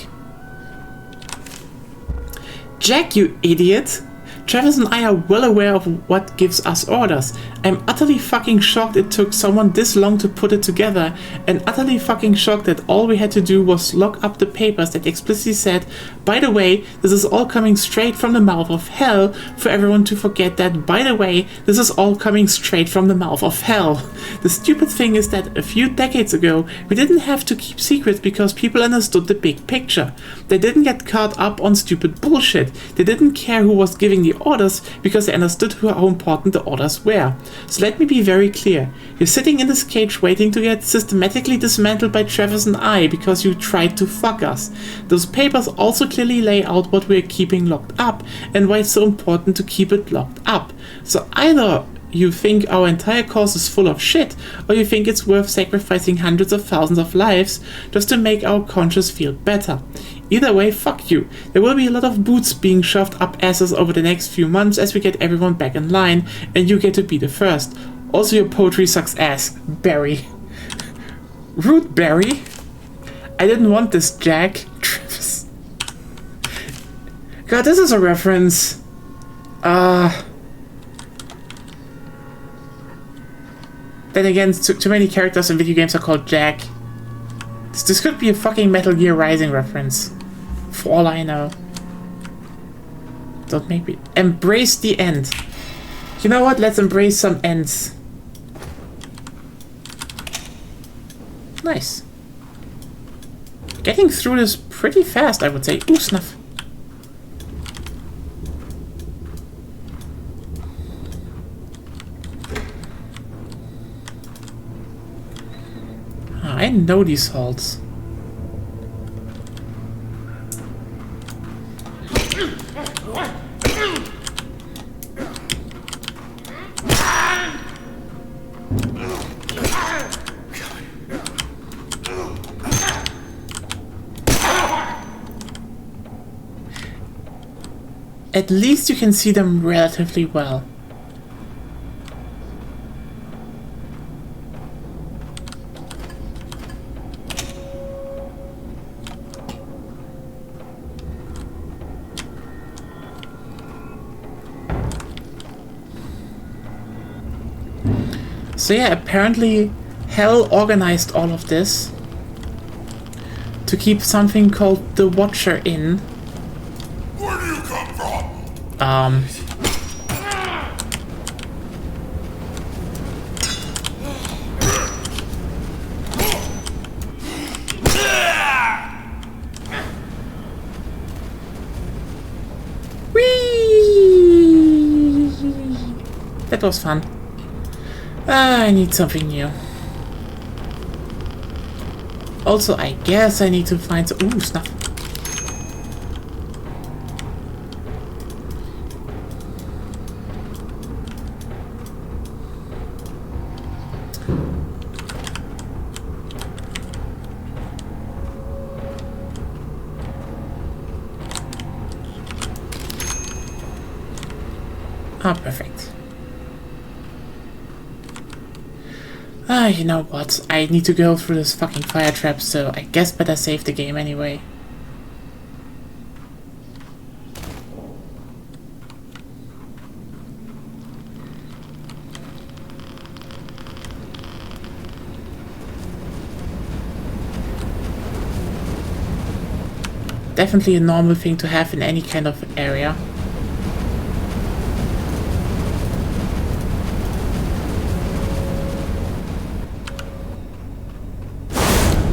Jack, you idiot! Travis and I are well aware of what gives us orders. I'm utterly fucking shocked it took someone this long to put it together, and utterly fucking shocked that all we had to do was lock up the papers that explicitly said, by the way, this is all coming straight from the mouth of hell, for everyone to forget that, by the way, this is all coming straight from the mouth of hell. The stupid thing is that a few decades ago, we didn't have to keep secrets because people understood the big picture. They didn't get caught up on stupid bullshit. They didn't care who was giving the orders because they understood how important the orders were. So let me be very clear. You're sitting in this cage waiting to get systematically dismantled by Travis and I because you tried to fuck us. Those papers also clearly lay out what we're keeping locked up and why it's so important to keep it locked up. So either you think our entire cause is full of shit, or you think it's worth sacrificing hundreds of thousands of lives just to make our conscience feel better. Either way, fuck you. There will be a lot of boots being shoved up asses over the next few months as we get everyone back in line, and you get to be the first. Also, your poetry sucks ass, Barry. Rude Barry. I didn't want this, Jack. Travis. God, this is a reference. Then again, too many characters in video games are called Jack. This could be a fucking Metal Gear Rising reference. For all I know. Don't make me... Embrace the end. You know what? Let's embrace some ends. Nice. Getting through this pretty fast, I would say. Ooh, snuff. I know these halls. At least you can see them relatively well. So yeah, apparently Hell organized all of this to keep something called the Watcher in. Where do you come from? Whee! That was fun. I need something new. Also, I guess I need to find some... Ooh, snuff. Ah, perfect. Ah, you know what? I need to go through this fucking fire trap, so I guess better save the game anyway. Definitely a normal thing to have in any kind of area.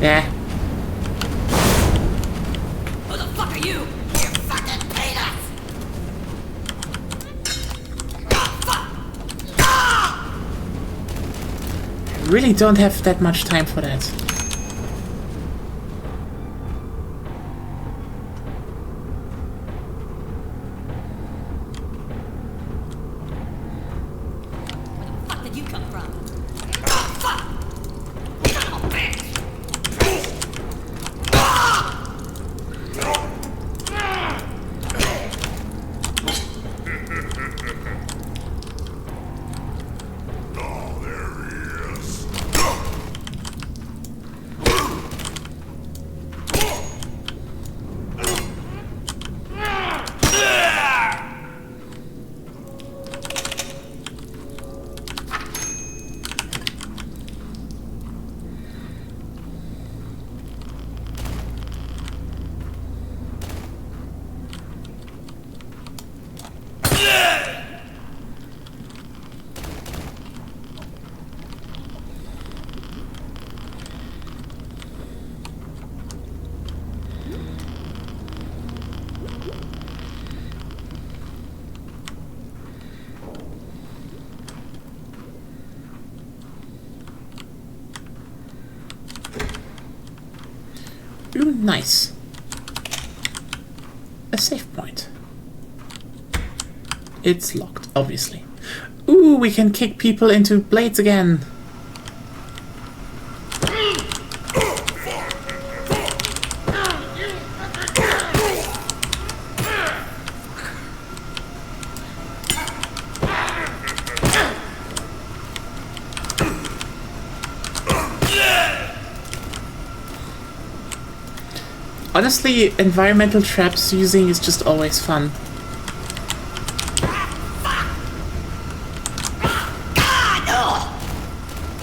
Yeah. Who the fuck are you? You fucking penis! Really don't have that much time for that. Where the fuck did you come from? Fuck! Son of a bitch! Oh, there he is. Ooh, nice. A save point. It's locked, obviously. Ooh, we can kick people into blades again. Honestly, environmental traps using is just always fun.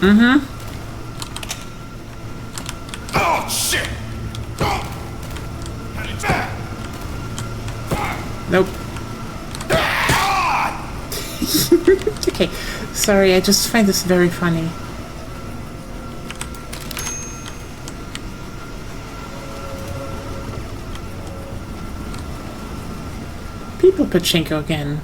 Mm-hmm. Oh, shit! Nope. Okay, sorry, I just find this very funny. People pachinko again.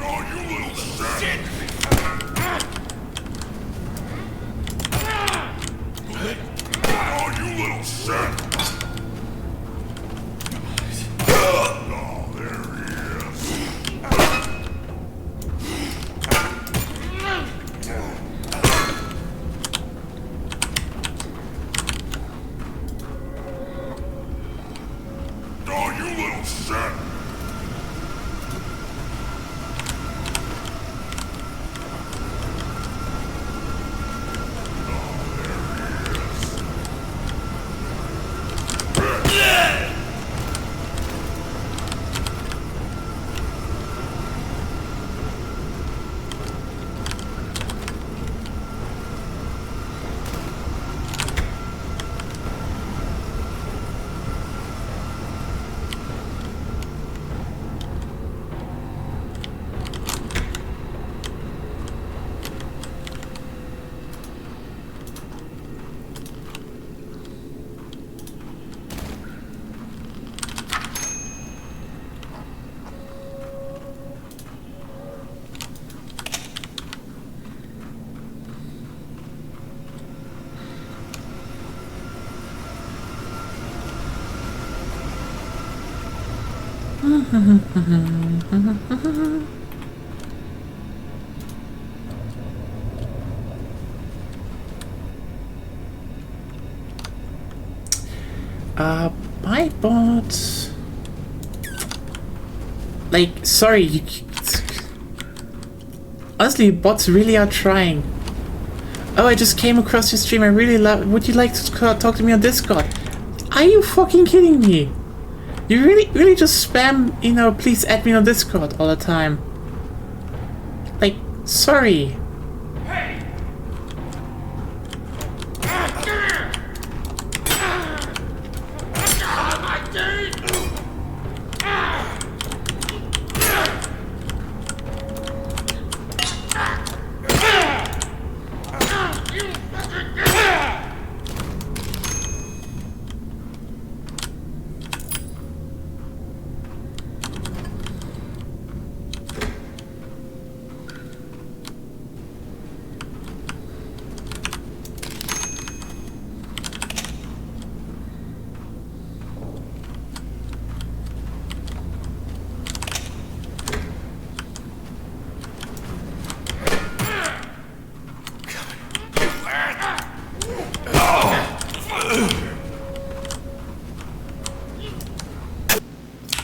Oh, you little shit! Oh, you little shit! Oh, there he is. My bot. Like, sorry, honestly, bots really are trying. Oh, I just came across your stream. I really love. Would you like to talk to me on Discord? Are you fucking kidding me? You really just spam, you know, please add me on Discord all the time. Like, sorry.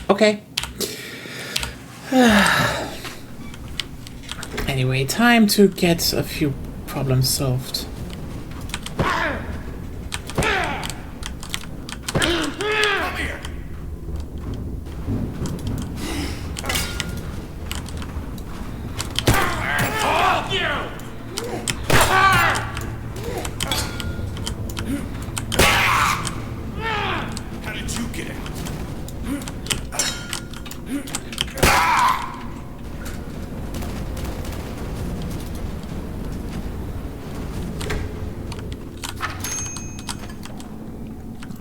Okay. Anyway, time to get a few problems solved. How did you get out?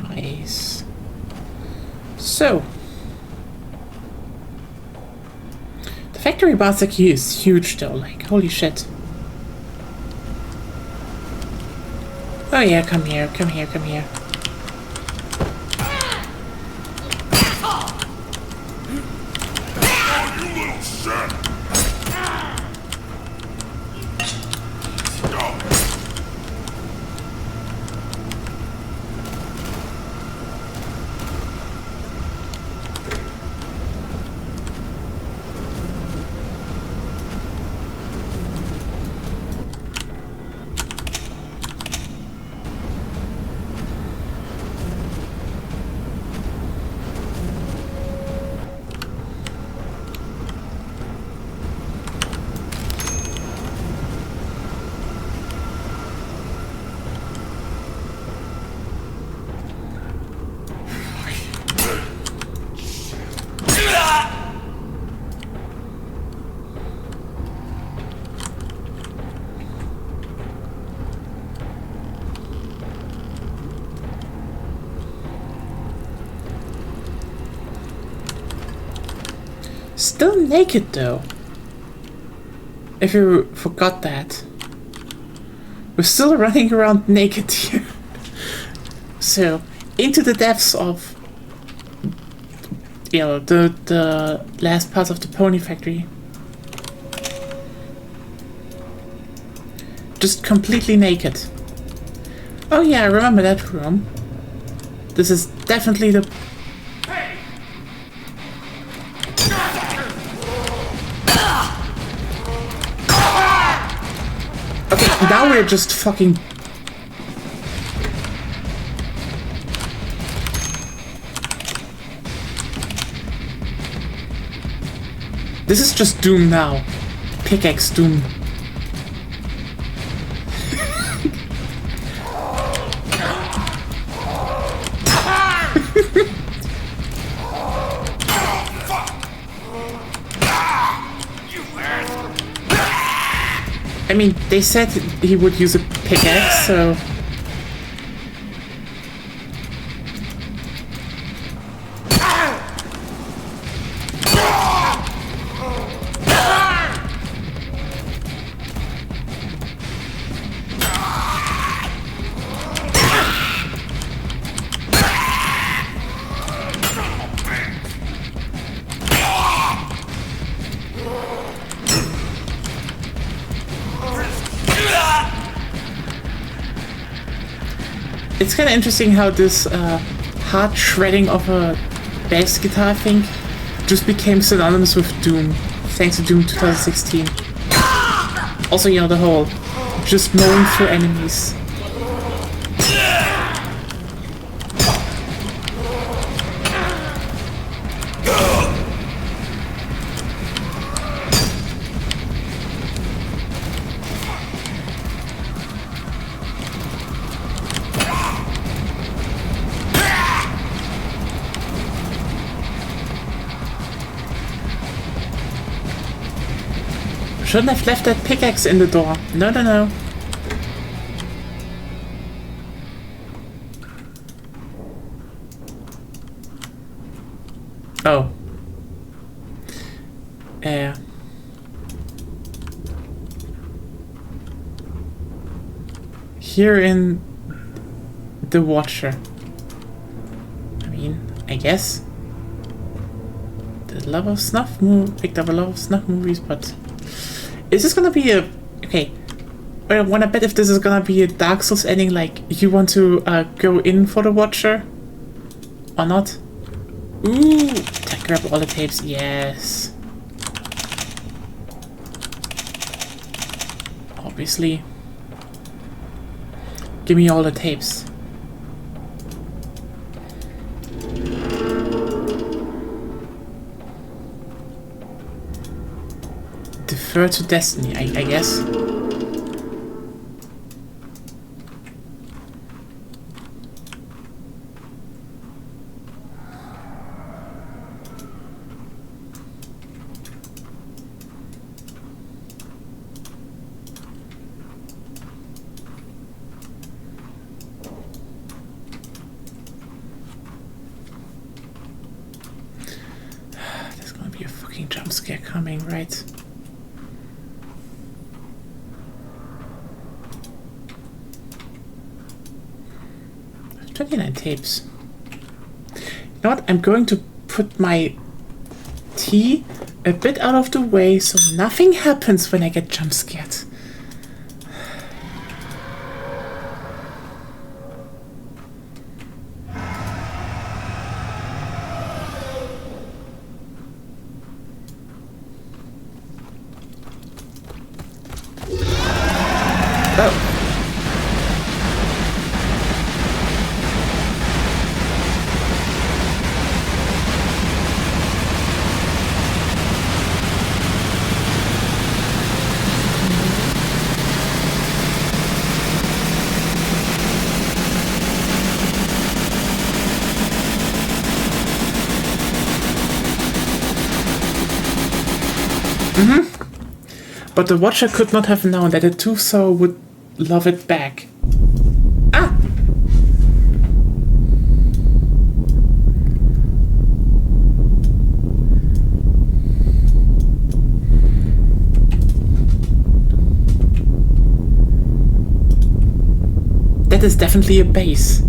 Nice. So, the factory Basaki is huge though, like, holy shit. Oh yeah, come here, come here, come here. Oh, you little shit! Go! Still naked though. If you forgot that. We're still running around naked here. So, into the depths of, you know, the last part of the pony factory. Just completely naked. Oh yeah, I remember that room. This is definitely the... Okay, now we're just fucking... This is just Doom now. Pickaxe Doom. I mean, they said he would use a pickaxe, so... It's kind of interesting how this hard shredding of a bass guitar, I think, just became synonymous with Doom, thanks to Doom 2016. Also, you know, the whole just mowing through enemies. Shouldn't have left that pickaxe in the door. No, no, no. Oh. Here in the Watcher. I mean, I guess. The love of snuff picked up a lot of snuff movies, but is this gonna be a okay? I wanna bet if this is gonna be a Dark Souls ending, like you want to go in for the Watcher or not? Ooh, grab all the tapes. Yes. Obviously. Give me all the tapes. Defer to destiny, I guess. There's gonna be a fucking jump scare coming, right? 29 tapes. You know what? I'm going to put my tea a bit out of the way so nothing happens when I get jump scared. Oh. But the Watcher could not have known that the Tooth Soul would love it back. Ah! That is definitely a base.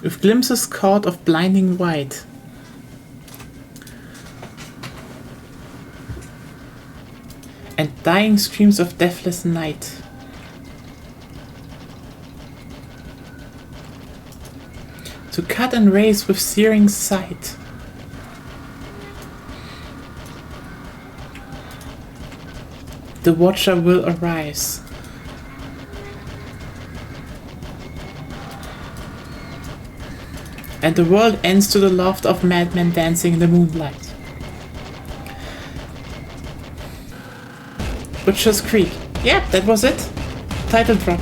With glimpses caught of blinding white. And dying screams of deathless night. To cut and raze with searing sight. The Watcher will arise. And the world ends to the laughter of madmen dancing in the moonlight. Butcher's Creek. Yeah, that was it. Title drop.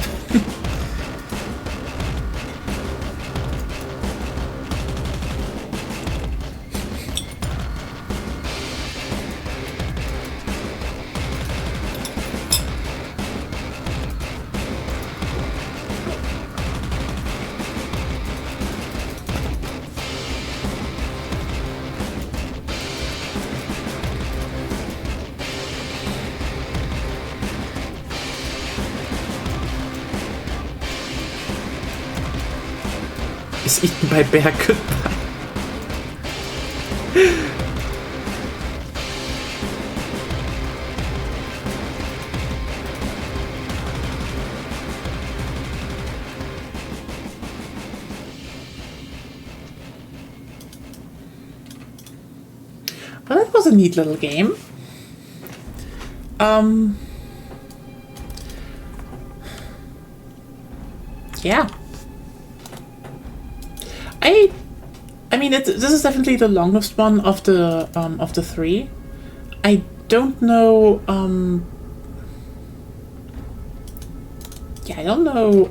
is eaten by bear. Goodbye. Well, that was a neat little game. Yeah. I mean, this is definitely the longest one of the three. I don't know. Yeah, I don't know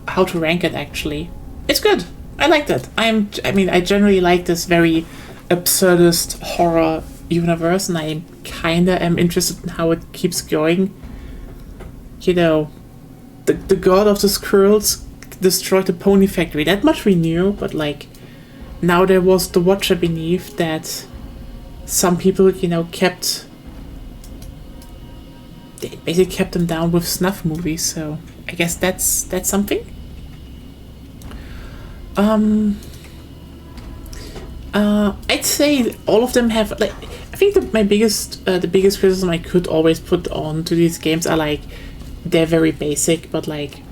how to rank it. Actually, it's good. I liked it. I mean, I generally like this very absurdist horror universe, and I kinda am interested in how it keeps going. You know, the god of the squirrels destroyed the pony factory. That much we knew, but like now there was the Watcher beneath that some people, you know, they basically kept them down with snuff movies, so I guess that's something. I'd say all of them have, like, I think the biggest criticism I could always put on to these games are like they're very basic, but like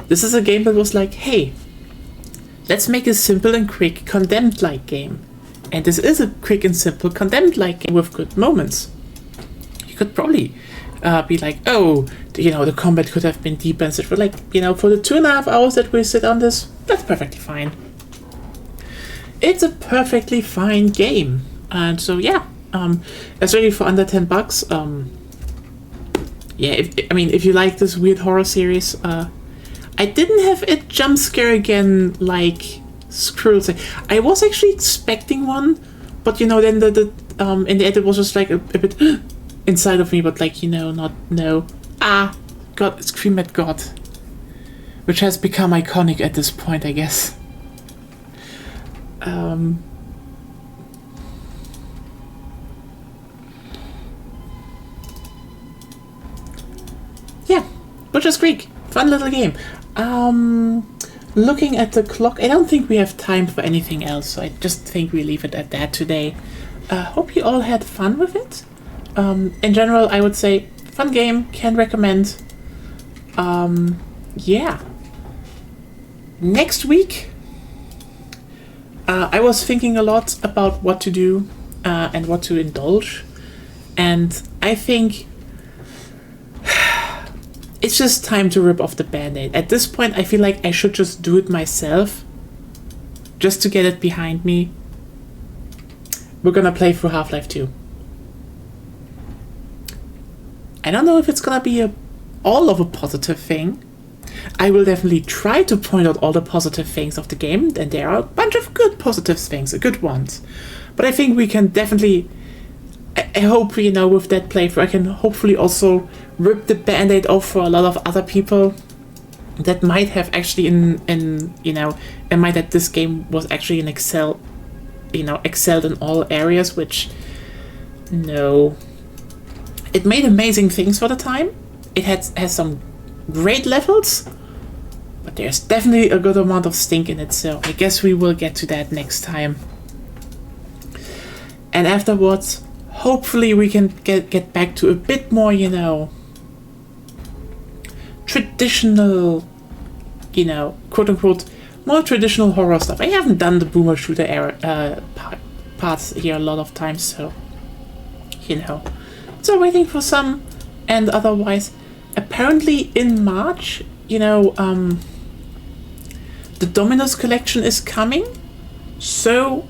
this is a game that was like, hey, let's make a simple and quick Condemned-like game, and this is a quick and simple Condemned-like game with good moments. You could probably be like, oh, you know, the combat could have been deeper and such, but like, you know, for the 2.5 hours that we sit on this, that's perfectly fine. It's a perfectly fine game, and so yeah, especially for under $10. Yeah, if you like this weird horror series, I didn't have a jump scare again like Squirrels. I was actually expecting one, but you know, then the in the end it was just like a bit inside of me, but like, you know, God, scream at God, which has become iconic at this point, I guess. Yeah, Butcher's Creek, fun little game. Looking at the clock, I don't think we have time for anything else, so I just think we leave it at that today. Hope you all had fun with it. In general, I would say fun game, can recommend. Yeah. Next week, I was thinking a lot about what to do and what to indulge, and I think it's just time to rip off the Band-Aid. At this point, I feel like I should just do it myself, just to get it behind me. We're gonna play through Half-Life 2. I don't know if it's gonna be all of a positive thing. I will definitely try to point out all the positive things of the game, and there are a bunch of good positive things, good ones. But I think we can definitely, I hope, you know, with that playthrough, I can hopefully also rip the Band-Aid off for a lot of other people that might have actually might that this game was actually excelled in all areas, which, no. It made amazing things for the time. It has some great levels, but there's definitely a good amount of stink in it, so I guess we will get to that next time. And afterwards, hopefully we can get back to a bit more, you know, traditional, you know, quote-unquote, more traditional horror stuff. I haven't done the boomer shooter era parts here a lot of times, so, you know. So waiting for some, and otherwise, apparently in March, you know, the Dominus collection is coming, so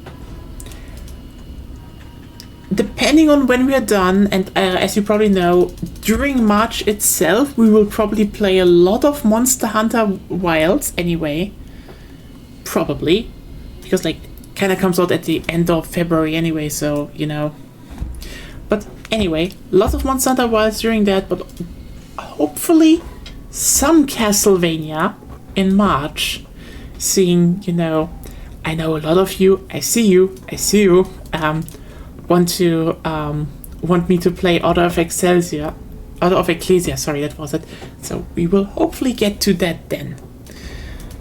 depending on when we are done, and as you probably know, during March itself, we will probably play a lot of Monster Hunter Wilds anyway. Probably. Because, like, kind of comes out at the end of February anyway, so, you know. But anyway, lots of Monster Hunter Wilds during that, but hopefully some Castlevania in March. Seeing, you know, I know a lot of you, I see you, want me to play Order of Ecclesia, sorry, that was it. So we will hopefully get to that then.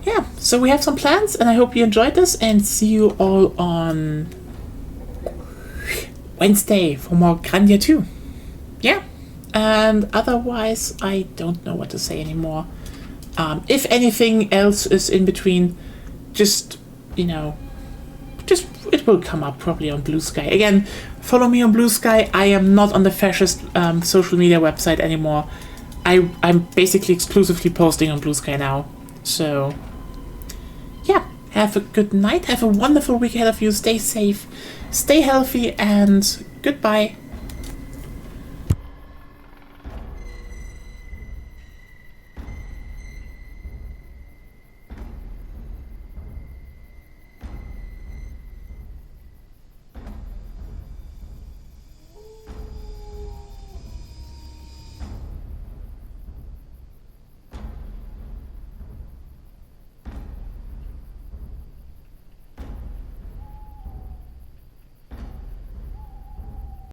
yeah, so we have some plans, and I hope you enjoyed this, and see you all on Wednesday for more Grandia 2. Yeah, and otherwise, I don't know what to say anymore. If anything else is in between, just, it will come up probably on Blue Sky. Again, follow me on Blue Sky. I am not on the fascist social media website anymore. I'm basically exclusively posting on Blue Sky now. So, yeah, have a good night. Have a wonderful week ahead of you. Stay safe, stay healthy, and goodbye.